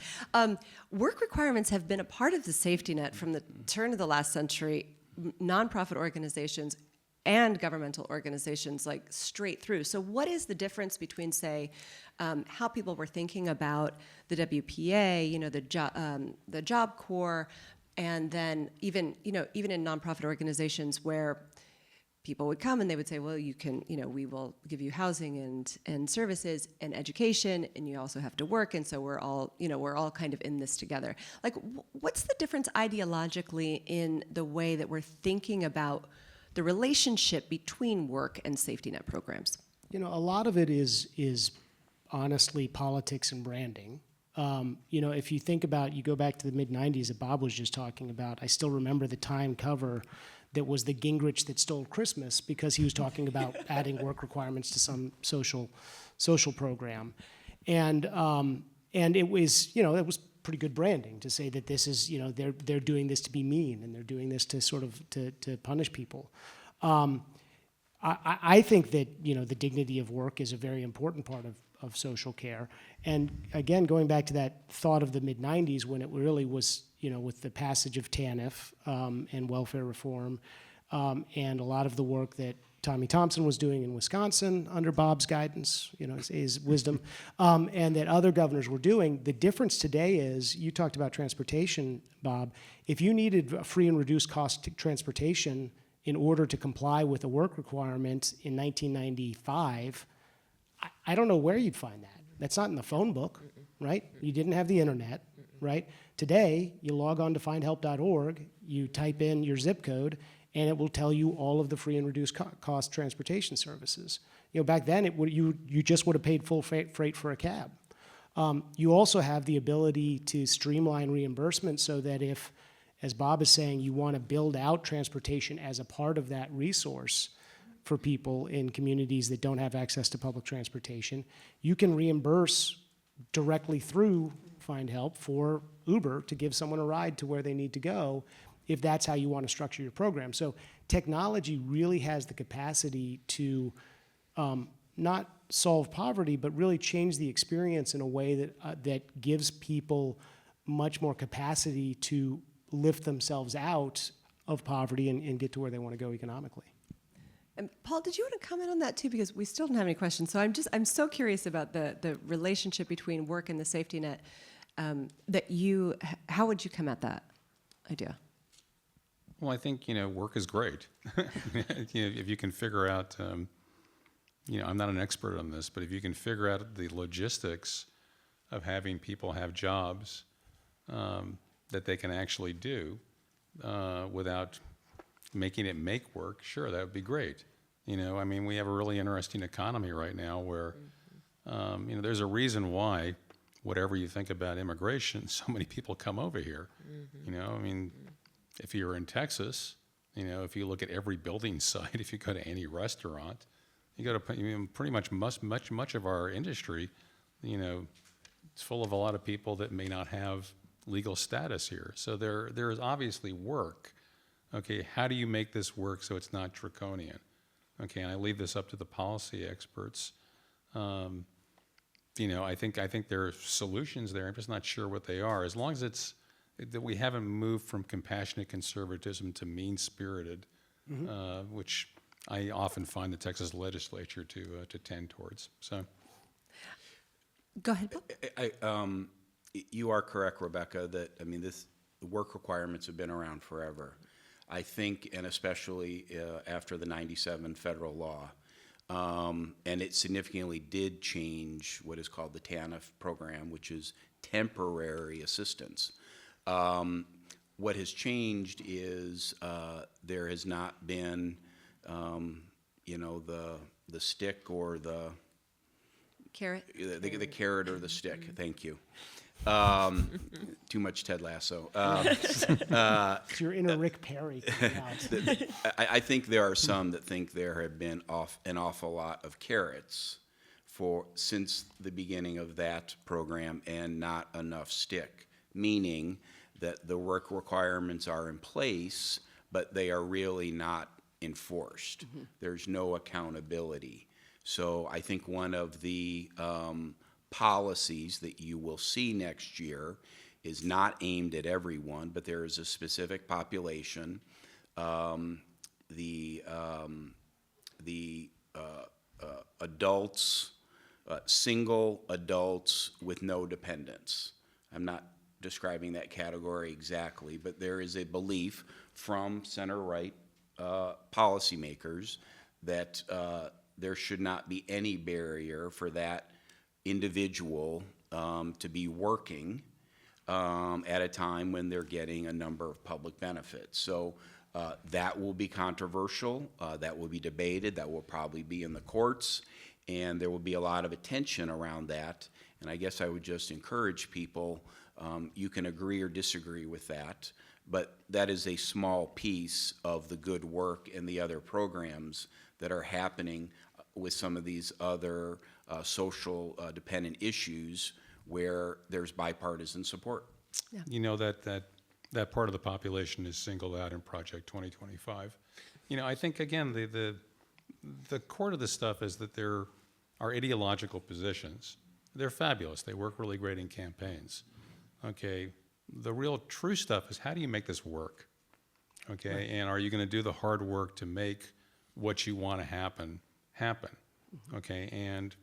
work requirements have been a part of the safety net from the turn of the last century. Nonprofit organizations and governmental organizations, like straight through. So what is the difference between, say, how people were thinking about the WPA, the Job Corps, and then even in nonprofit organizations where people would come and they would say, well, you can, we will give you housing and services and education, and you also have to work, and so we're all kind of in this together. Like, what's the difference ideologically in the way that we're thinking about the relationship between work and safety net programs? A lot of it is honestly politics and branding. If you think about, you go back to the mid-'90s that Bob was just talking about, I still remember the Time cover that was the Gingrich that stole Christmas, because he was talking about adding work requirements to some social program. And it was, it was pretty good branding to say that this is, they're doing this to be mean, and they're doing this to sort of to punish people. I think that, the dignity of work is a very important part of social care. And again, going back to that thought of the mid-'90s, when it really was, with the passage of TANF and welfare reform, and a lot of the work that Tommy Thompson was doing in Wisconsin under Bob's guidance, his wisdom, and that other governors were doing. The difference today is, you talked about transportation, Bob. If you needed free and reduced cost transportation in order to comply with a work requirement in 1995, I don't know where you'd find that. That's not in the phone book, right? You didn't have the internet, right? Today, you log on to findhelp.org, you type in your zip code, and it will tell you all of the free and reduced cost transportation services. Back then, you just would have paid full freight for a cab. You also have the ability to streamline reimbursement so that if, as Bob is saying, you want to build out transportation as a part of that resource for people in communities that don't have access to public transportation, you can reimburse directly through Findhelp for Uber to give someone a ride to where they need to go, if that's how you want to structure your program. So technology really has the capacity to not solve poverty, but really change the experience in a way that gives people much more capacity to lift themselves out of poverty and get to where they want to go economically. And Paul, did you want to comment on that too? Because we still don't have any questions. So I'm so curious about the relationship between work and the safety net. How would you come at that idea? Well, I think, work is great. If you can figure out, I'm not an expert on this, but if you can figure out the logistics of having people have jobs that they can actually do without making it make work, sure, that would be great. We have a really interesting economy right now where, there's a reason why, whatever you think about immigration, so many people come over here. If you're in Texas, if you look at every building site, if you go to any restaurant, You go to, pretty much much of our industry, it's full of a lot of people that may not have legal status here. So there is obviously work. Okay, how do you make this work so it's not draconian? Okay, and I leave this up to the policy experts. I think there are solutions there. I'm just not sure what they are. As long as it's that we haven't moved from compassionate conservatism to mean-spirited, which I often find the Texas legislature to tend towards. So, Go ahead, Bob. You are correct, Rebecca, that, the work requirements have been around forever. I think, and especially after the 97 federal law, and it significantly did change what is called the TANF program, which is temporary assistance. What has changed is there has not been, the stick or the Carrot. the carrot or the stick. Thank you. Too much Ted Lasso. It's your inner Rick Perry coming out. I think there are some that think there have been an awful lot of carrots since the beginning of that program and not enough stick, meaning that the work requirements are in place, but they are really not enforced. There's no accountability. So I think one of the policies that you will see next year is not aimed at everyone, but there is a specific population, adults, single adults with no dependents. I'm not describing that category exactly, but there is a belief from center-right policymakers that there should not be any barrier for that individual to be working at a time when they're getting a number of public benefits. So that will be controversial, that will be debated, that will probably be in the courts, and there will be a lot of attention around that. And I guess I would just encourage people, you can agree or disagree with that, but that is a small piece of the good work and the other programs that are happening with some of these other social dependent issues where there's bipartisan support. Yeah. You know that part of the population is singled out in Project 2025. I think again the core of this stuff is that there are ideological positions. They're fabulous. They work really great in campaigns. Okay, the real true stuff is how do you make this work? Okay, right. And are you going to do the hard work to make what you want to happen? Okay, and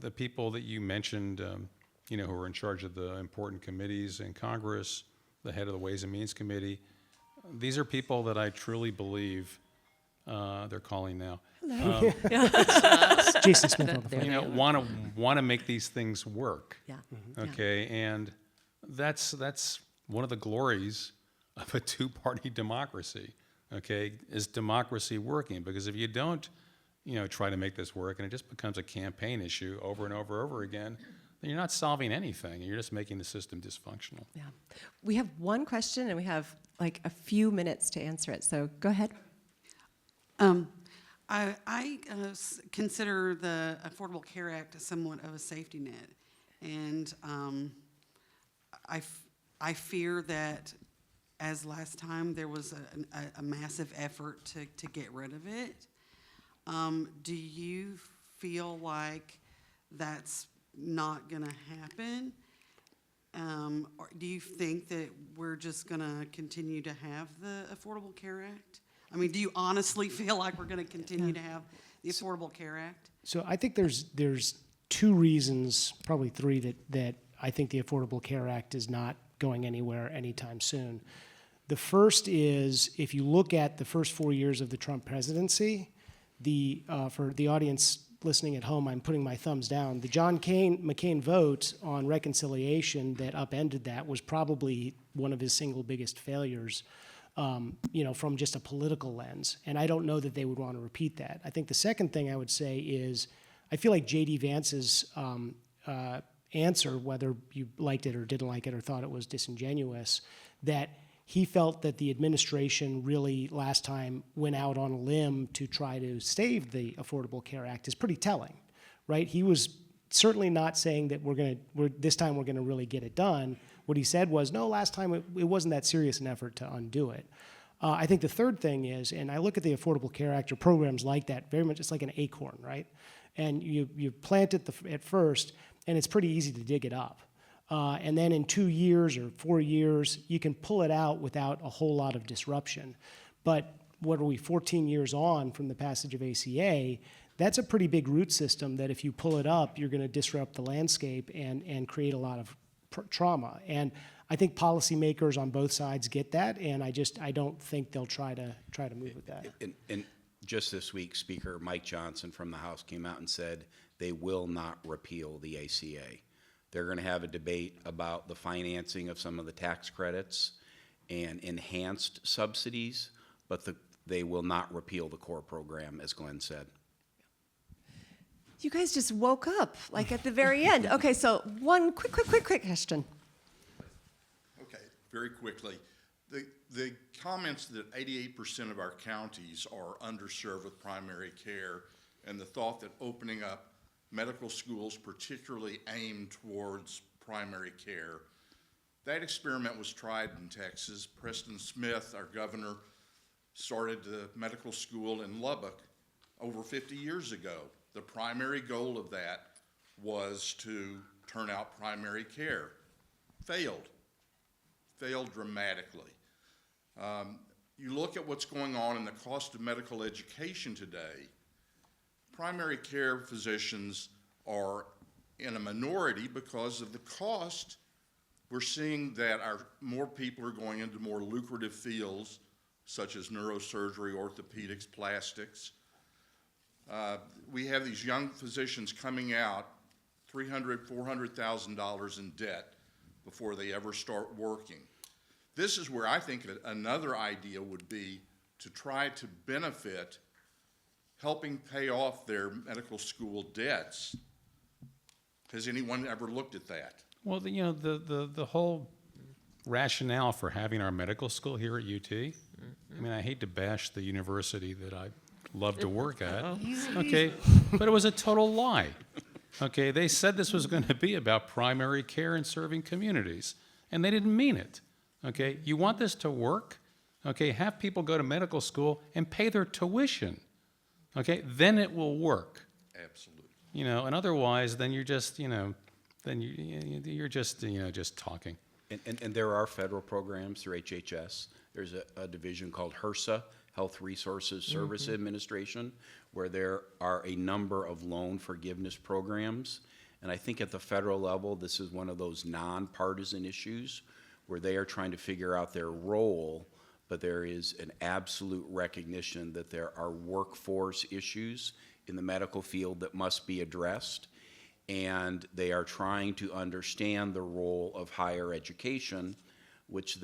the people that you mentioned, who are in charge of the important committees in Congress, the head of the Ways and Means Committee, these are people that I truly believe, they're calling now. Hello. Jason Smith on the phone. Want to make these things work. Yeah. Okay, and that's one of the glories of a two-party democracy. Okay, is democracy working? Because if you don't, try to make this work, and it just becomes a campaign issue over and over again, then you're not solving anything. You're just making the system dysfunctional. Yeah. We have one question, and we have like a few minutes to answer it. So go ahead. I consider the Affordable Care Act somewhat of a safety net, and I fear that, as last time, there was a massive effort to get rid of it. Do you feel like that's not going to happen? Or do you think that we're just going to continue to have the Affordable Care Act? I mean, do you honestly feel like we're going to continue to have the Affordable Care Act? So I think there's two reasons, probably three, that I think the Affordable Care Act is not going anywhere anytime soon. The first is, if you look at the first 4 years of the Trump presidency, for the audience listening at home, I'm putting my thumbs down. The John McCain vote on reconciliation that upended that was probably one of his single biggest failures, from just a political lens. And I don't know that they would want to repeat that. I think the second thing I would say is, I feel like J.D. Vance's answer, whether you liked it or didn't like it or thought it was disingenuous, that he felt that the administration really last time went out on a limb to try to save the Affordable Care Act is pretty telling, right? He was certainly not saying that this time we're gonna really get it done. What he said was, no, last time it wasn't that serious an effort to undo it. I think the third thing is, and I look at the Affordable Care Act or programs like that, very much it's like an acorn, right? And you plant it at first, and it's pretty easy to dig it up. And then in 2 years or 4 years, you can pull it out without a whole lot of disruption. But what are we, 14 years on from the passage of ACA, that's a pretty big root system that if you pull it up, you're gonna disrupt the landscape and create a lot of trauma. And I think policymakers on both sides get that, and I don't think they'll try to move with that. And just this week, Speaker Mike Johnson from the House came out and said they will not repeal the ACA. They're going to have a debate about the financing of some of the tax credits and enhanced subsidies, but they will not repeal the core program, as Glenn said. You guys just woke up, like at the very end. Okay, so one quick question. Okay, very quickly. The comments that 88% of our counties are underserved with primary care, and the thought that opening up medical schools particularly aimed towards primary care, that experiment was tried in Texas. Preston Smith, our governor, started the medical school in Lubbock over 50 years ago. The primary goal of that was to turn out primary care. Failed dramatically. You look at what's going on in the cost of medical education today, primary care physicians are in a minority because of the cost. We're seeing that more people are going into more lucrative fields such as neurosurgery, orthopedics, plastics. We have these young physicians coming out $300,000, $400,000 in debt before they ever start working. This is where I think another idea would be to try to benefit helping pay off their medical school debts. Has anyone ever looked at that? Well, the whole rationale for having our medical school here at UT, I mean, I hate to bash the university that I love to work at, okay, but it was a total lie. Okay, they said this was going to be about primary care and serving communities, and they didn't mean it. Okay, you want this to work? Okay, have people go to medical school and pay their tuition. Okay, then it will work. Absolutely. And otherwise, then you're just, you're just talking. And there are federal programs through HHS. There's a division called HRSA, Health Resources Service Administration, where there are a number of loan forgiveness programs. And I think at the federal level, this is one of those nonpartisan issues where they are trying to figure out their role, but there is an absolute recognition that there are workforce issues in the medical field that must be addressed, and they are trying to understand the role of higher education, which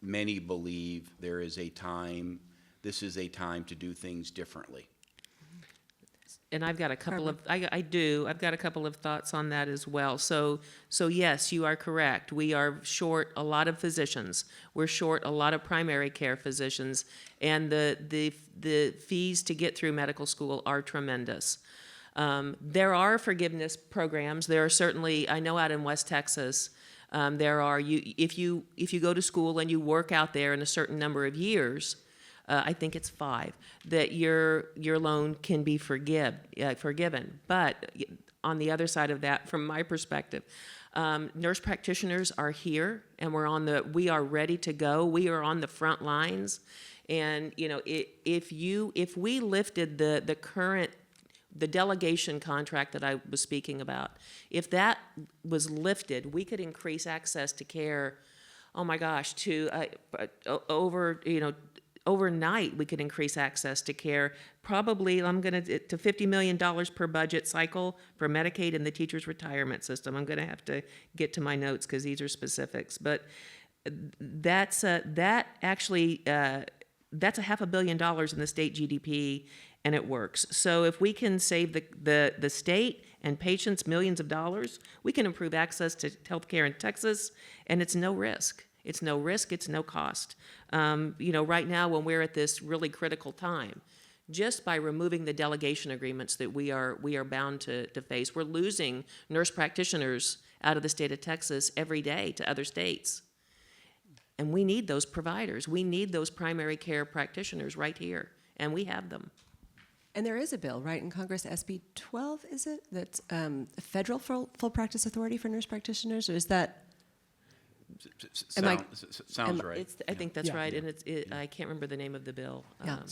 many believe this is a time to do things differently. And I've got a couple of, I've got a couple of thoughts on that as well. So yes, you are correct. We are short a lot of physicians. We're short a lot of primary care physicians, and the fees to get through medical school are tremendous. There are forgiveness programs. There are certainly, I know out in West Texas, there are, if you go to school and you work out there in a certain number of years, I think it's 5, that your loan can be forgiven. But on the other side of that, from my perspective, nurse practitioners are here, and we are ready to go. We are on the front lines, and if we lifted the delegation contract that I was speaking about, if that was lifted, we could increase access to care. Oh my gosh, overnight, we could increase access to care, probably to $50 million per budget cycle for Medicaid and the teachers' retirement system. I'm going to have to get to my notes because these are specifics. But that's actually that's $500 million in the state GDP, and it works. So if we can save the state and patients millions of dollars, we can improve access to health care in Texas, and it's no risk. It's no risk, it's no cost. Right now when we're at this really critical time, just by removing the delegation agreements that we are bound to face, we're losing nurse practitioners out of the state of Texas every day to other states. And we need those providers. We need those primary care practitioners right here, and we have them. And there is a bill, right, in Congress, SB 12, is it? That's a federal full practice authority for nurse practitioners, or is that? Sounds right. I think that's Yeah. right, and I can't remember the name of the bill. Yeah.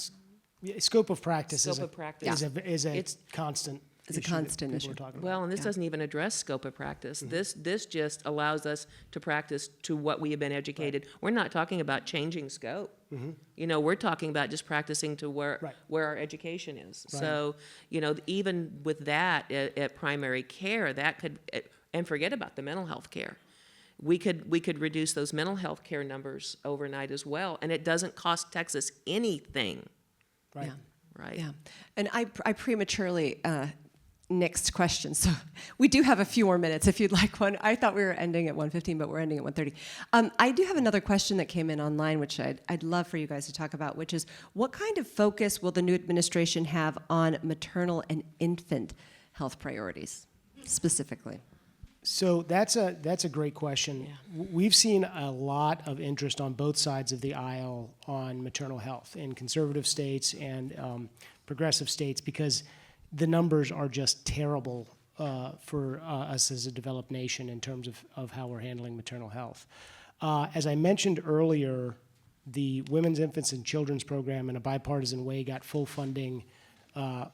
Yeah, scope of practice Scope is of practice. is a It's- constant. It's a issue that constant people are issue. talking about. Well, and this Yeah. doesn't even address scope of practice. This just allows us to practice to what we have been educated. We're not talking about changing scope. We're talking about just practicing to Right. where our education is. Right. So, even with that at primary care, that could, and forget about the mental health care. We could reduce those mental health care numbers overnight as well, and it doesn't cost Texas anything, Right. Yeah. right? Yeah, and I prematurely nixed questions, so we do have a few more minutes if you'd like one. I thought we were ending at 1:15, but we're ending at 1:30. I do have another question that came in online, which I'd love for you guys to talk about, which is, what kind of focus will the new administration have on maternal and infant health priorities, specifically? So that's a great question. We've seen a lot of interest on both sides of the aisle on maternal health in conservative states and progressive states, because the numbers are just terrible for us as a developed nation in terms of how we're handling maternal health. As I mentioned earlier, the Women's, Infants, and Children's Program in a bipartisan way got full funding in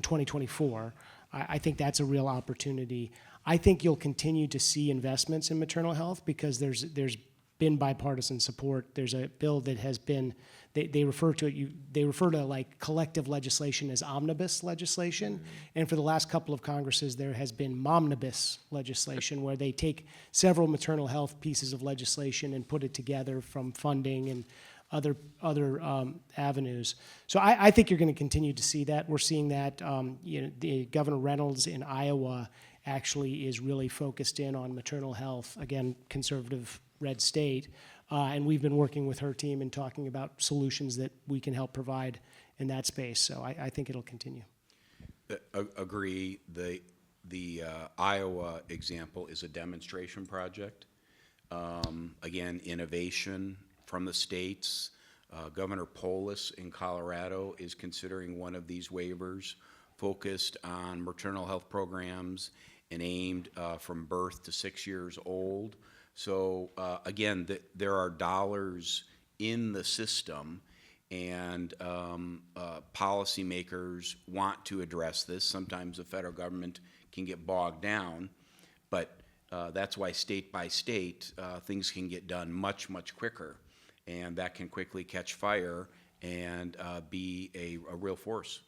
2024. I think that's a real opportunity. I think you'll continue to see investments in maternal health because there's been bipartisan support. There's a bill that has been, they refer to like collective legislation as omnibus legislation. And for the last couple of Congresses, there has been momnibus legislation where they take several maternal health pieces of legislation and put it together from funding and other avenues. So I think you're going to continue to see that. We're seeing that. The Governor Reynolds in Iowa actually is really focused in on maternal health. Again, conservative red state, and we've been working with her team and talking about solutions that we can help provide in that space. So I think it'll continue. Agree. The Iowa example is a demonstration project. Again, innovation from the states. Governor Polis in Colorado is considering one of these waivers focused on maternal health programs and aimed from birth to 6 years old. So again, there are dollars in the system, and policymakers want to address this. Sometimes the federal government can get bogged down, but that's why state by state things can get done much, much quicker, and that can quickly catch fire and be a real force.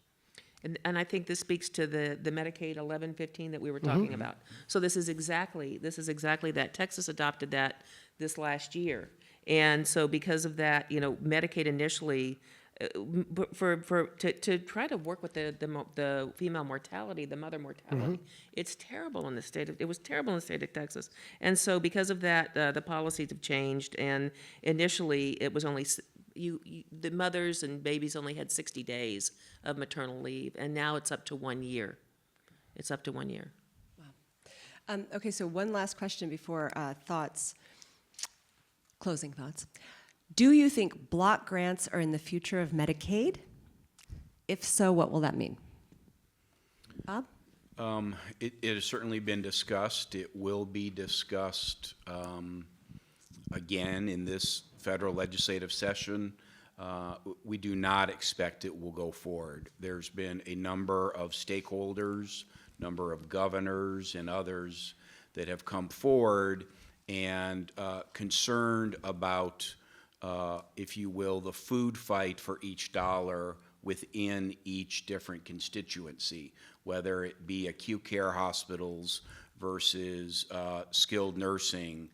And I think this speaks to the Medicaid 1115 that we were talking about. So this is exactly that. Texas adopted that this last year. And so because of that, Medicaid initially, to try to work with the female mortality, the mother mortality, it's terrible in the state of, it was terrible in the state of Texas. And so because of that, the policies have changed, and initially it was only, the mothers and babies only had 60 days of maternal leave, and now it's up to 1 year. It's up to 1 year. Wow. Okay, so one last question before closing thoughts. Do you think block grants are in the future of Medicaid? If so, what will that mean? Bob? It has certainly been discussed. It will be discussed again in this federal legislative session. We do not expect it will go forward. There's been a number of stakeholders, number of governors and others that have come forward and concerned about, if you will, the food fight for each dollar within each different constituency, whether it be acute care hospitals versus skilled nursing,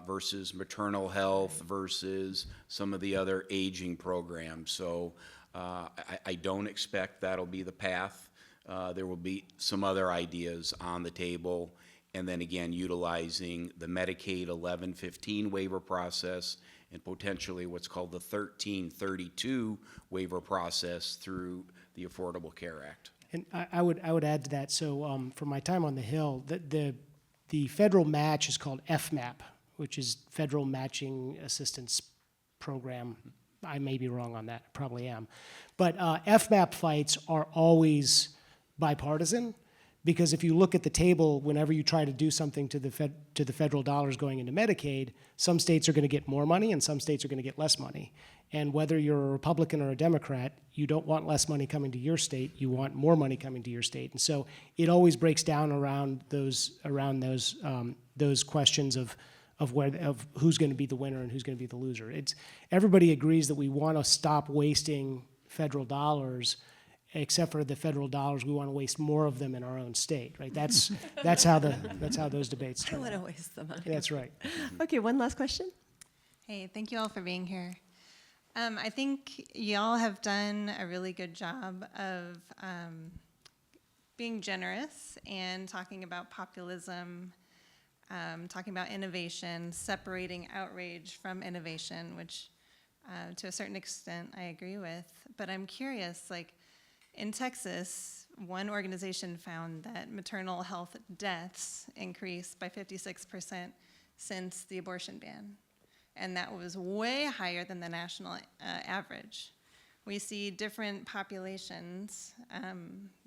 versus maternal health versus some of the other aging programs. So I don't expect that'll be the path. There will be some other ideas on the table, and then again, utilizing the Medicaid 1115 waiver process and potentially what's called the 1332 waiver process through the Affordable Care Act. And I would add to that. So from my time on the Hill, the federal match is called FMAP, which is Federal Matching Assistance Program. I may be wrong on that, probably am. But FMAP fights are always bipartisan, because if you look at the table, whenever you try to do something to the federal dollars going into Medicaid, some states are going to get more money and some states are going to get less money. And whether you're a Republican or a Democrat, you don't want less money coming to your state. You want more money coming to your state. And so it always breaks down around those questions of who's going to be the winner and who's going to be the loser. Everybody agrees that we want to stop wasting federal dollars, except for the federal dollars, we want to waste more of them in our own state, right? That's how those debates I turn want to out. waste the money. That's right. Okay, one last question. Hey, thank you all for being here. I think y'all have done a really good job of being generous and talking about populism, talking about innovation, separating outrage from innovation, which to a certain extent I agree with. But I'm curious, like in Texas, one organization found that maternal health deaths increased by 56% since the abortion ban. And that was way higher than the national average. We see different populations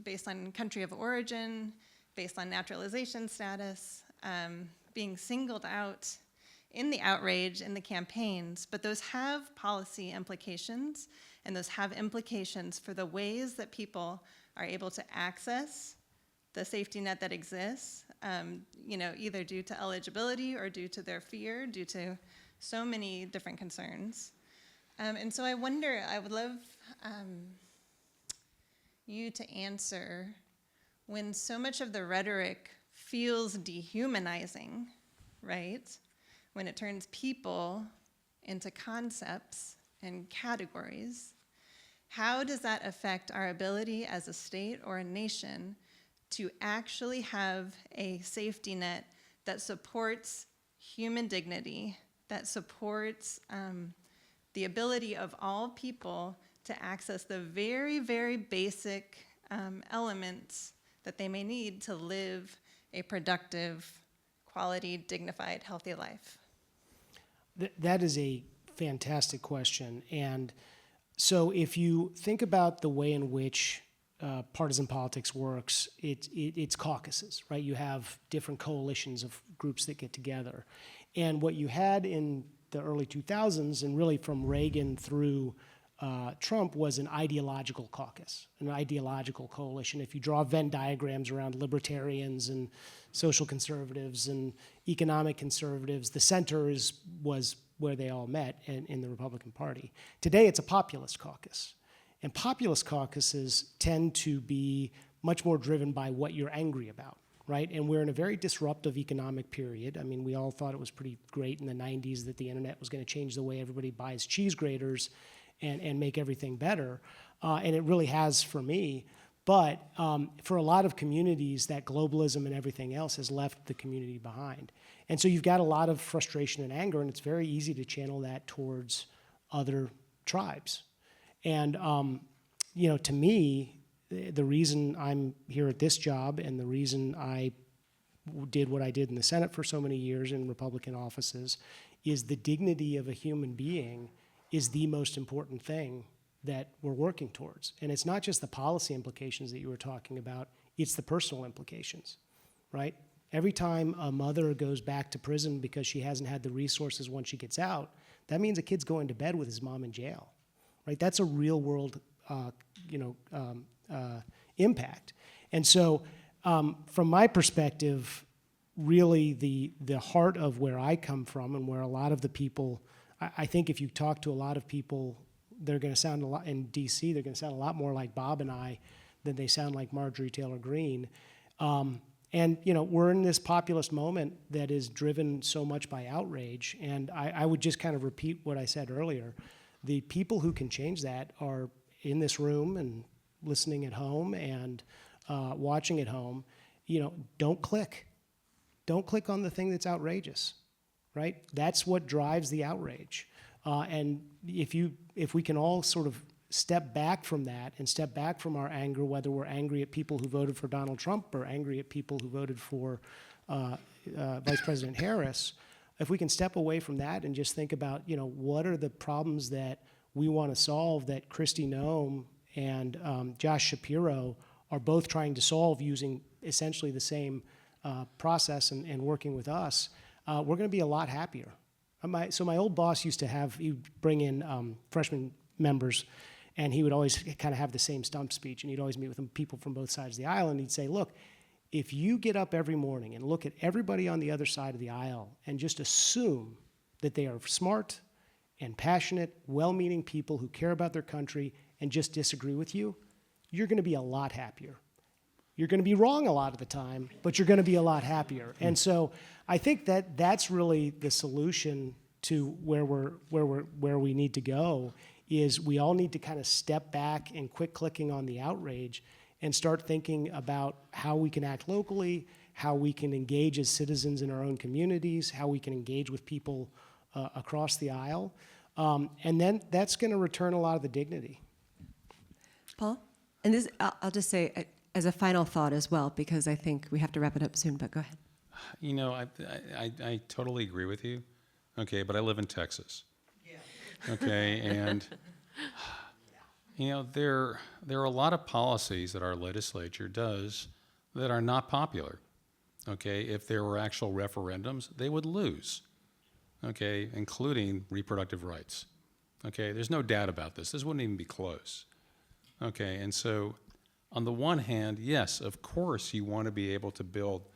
based on country of origin, based on naturalization status, being singled out in the outrage, in the campaigns, but those have policy implications, and those have implications for the ways that people are able to access the safety net that exists, either due to eligibility or due to their fear, due to so many different concerns. And so I wonder, I would love you to answer, when so much of the rhetoric feels dehumanizing, right? When it turns people into concepts and categories, how does that affect our ability as a state or a nation to actually have a safety net that supports human dignity, that supports the ability of all people to access the very, very basic elements that they may need to live a productive, quality, dignified, healthy life? That is a fantastic question. And so if you think about the way in which partisan politics works, it's caucuses, right? You have different coalitions of groups that get together. And what you had in the early 2000s, and really from Reagan through Trump, was an ideological caucus, an ideological coalition. If you draw Venn diagrams around libertarians and social conservatives and economic conservatives, the center was where they all met in the Republican Party. Today, it's a populist caucus. And populist caucuses tend to be much more driven by what you're angry about, right? And we're in a very disruptive economic period. I mean, we all thought it was pretty great in the 90s that the internet was going to change the way everybody buys cheese graters and make everything better. And it really has for me. But for a lot of communities, that globalism and everything else has left the community behind. And so you've got a lot of frustration and anger, and it's very easy to channel that towards other tribes. And, to me, the reason I'm here at this job and the reason I did what I did in the Senate for so many years in Republican offices is the dignity of a human being is the most important thing that we're working towards. And it's not just the policy implications that you were talking about, it's the personal implications, right? Every time a mother goes back to prison because she hasn't had the resources once she gets out, that means a kid's going to bed with his mom in jail, right? That's a real world, impact. And so from my perspective, really the heart of where I come from and where a lot of the people, I think if you talk to a lot of people, they're going to sound a lot, in DC, they're going to sound a lot more like Bob and I than they sound like Marjorie Taylor Greene. And we're in this populist moment that is driven so much by outrage. And I would just kind of repeat what I said earlier. The people who can change that are in this room and listening at home and watching at home. Don't click. don't click on the thing that's outrageous, right? That's what drives the outrage. And if we can all sort of step back from that and step back from our anger, whether we're angry at people who voted for Donald Trump or angry at people who voted for Vice President Harris, if we can step away from that and just think about, what are the problems that we want to solve that Kristi Noem and Josh Shapiro are both trying to solve using essentially the same process and working with us, we're going to be a lot happier. So my old boss used to he'd bring in freshman members, and he would always kind of have the same stump speech, and he'd always meet with people from both sides of the aisle, and he'd say, look, if you get up every morning and look at everybody on the other side of the aisle and just assume that they are smart and passionate, well-meaning people who care about their country and just disagree with you, you're going to be a lot happier. You're going to be wrong a lot of the time, but you're going to be a lot happier. And so I think that that's really the solution to where we need to go, is we all need to kind of step back and quit clicking on the outrage and start thinking about how we can act locally, how we can engage as citizens in our own communities, how we can engage with people across the aisle. And then that's going to return a lot of the dignity. Paul? And this, I'll just say as a final thought as well, because I think we have to wrap it up soon, but go ahead. I totally agree with you, okay, but I live in Texas. Yeah. Okay, and there are a lot of policies that our legislature does that are not popular. Okay, if there were actual referendums, they would lose. Okay, including reproductive rights. Okay, there's no doubt about this. This wouldn't even be close. Okay, and so on the one hand, yes, of course you want to be able to build,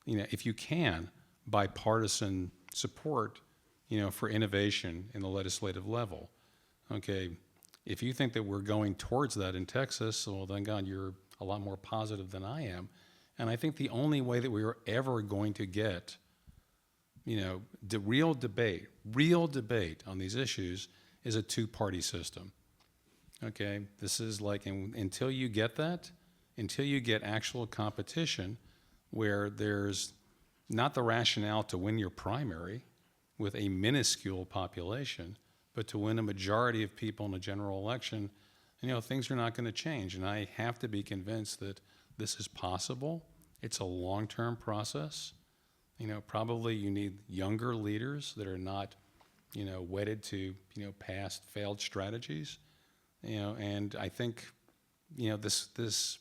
if you can, bipartisan support, for innovation in the legislative level. Okay, if you think that we're going towards that in Texas, well then God, you're a lot more positive than I am. And I think the only way that we are ever going to get, the real debate on these issues is a two-party system. Okay, this is like, until you get that, until you get actual competition where there's not the rationale to win your primary with a minuscule population, but to win a majority of people in a general election, things are not going to change. And I have to be convinced that this is possible. It's a long-term process. Probably you need younger leaders that are not, wedded to, past failed strategies. And I think, this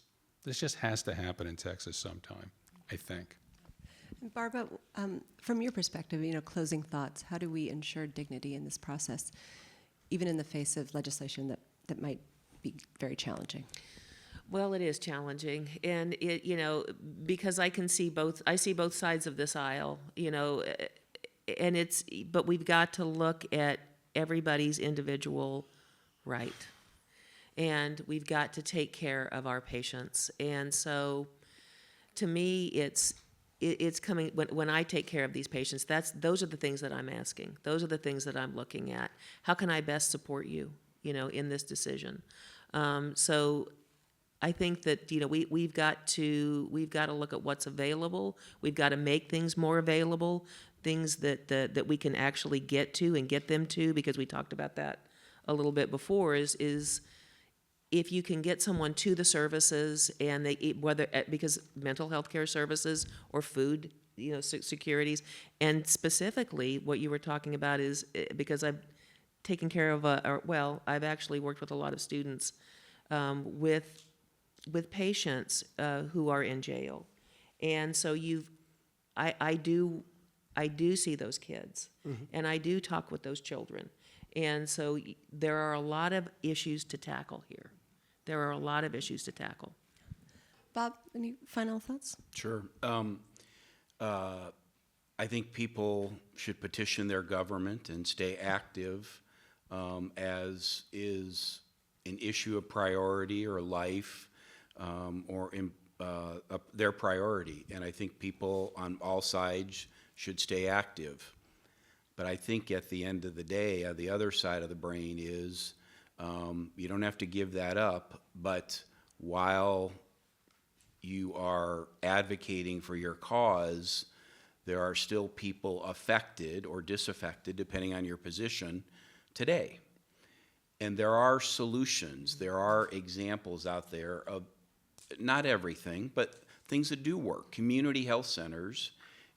just has to happen in Texas sometime, I think. Barbara, from your perspective, closing thoughts, how do we ensure dignity in this process, even in the face of legislation that might be very challenging? Well, it is challenging, and because I see both sides of this aisle, but we've got to look at everybody's individual right, and we've got to take care of our patients. And so, to me, it's coming when I take care of these patients. Those are the things that I'm asking. Those are the things that I'm looking at. How can I best support you, in this decision? So I think that we've got to look at what's available. We've got to make things more available, things that we can actually get to and get them to, because we talked about that a little bit before. Is if you can get someone to the services, and because mental health care services or food, securities, and specifically what you were talking about is because I've taken care of I've actually worked with a lot of students with patients who are in jail, and so I do see those kids, mm-hmm. and I do talk with those children, and so there are a lot of issues to tackle here. There are a lot of issues to tackle. Bob, any final thoughts? Sure. I think people should petition their government and stay active as is an issue of priority or life their priority. And I think people on all sides should stay active. But I think at the end of the day, the other side of the brain is you don't have to give that up, but while you are advocating for your cause, there are still people affected or disaffected, depending on your position, today. And there are solutions, there are examples out there of not everything, but things that do work. Community health centers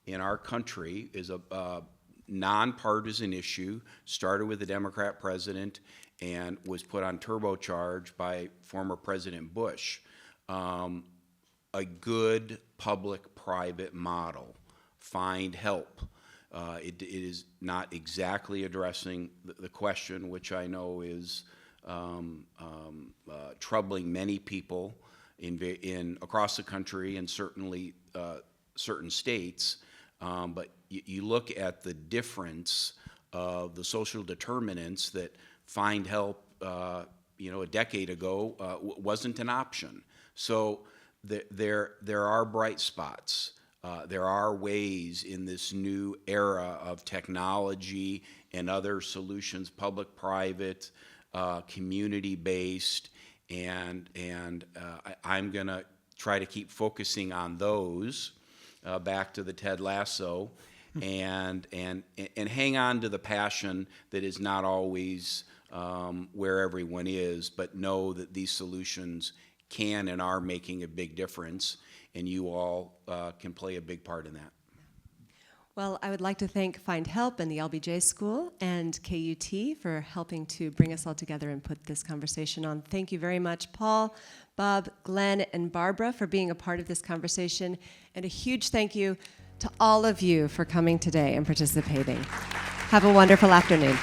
in our country is a nonpartisan issue, started with a Democrat president and was put on turbocharge by former President Bush. A good public-private model. Findhelp. It is not exactly addressing the question, which I know is troubling many people in across the country and certainly certain states. But you look at the difference of the social determinants that Findhelp, a decade ago, wasn't an option. So there are bright spots. There are ways in this new era of technology and other solutions, public-private, community-based, and I'm going to try to keep focusing on those, back to the Ted Lasso, and hang on to the passion that is not always where everyone is, but know that these solutions can and are making a big difference, and you all can play a big part in that. Well, I would like to thank Findhelp and the LBJ School and KUT for helping to bring us all together and put this conversation on. Thank you very much, Paul, Bob, Glenn, and Barbara for being a part of this conversation, and a huge thank you to all of you for coming today and participating. Have a wonderful afternoon.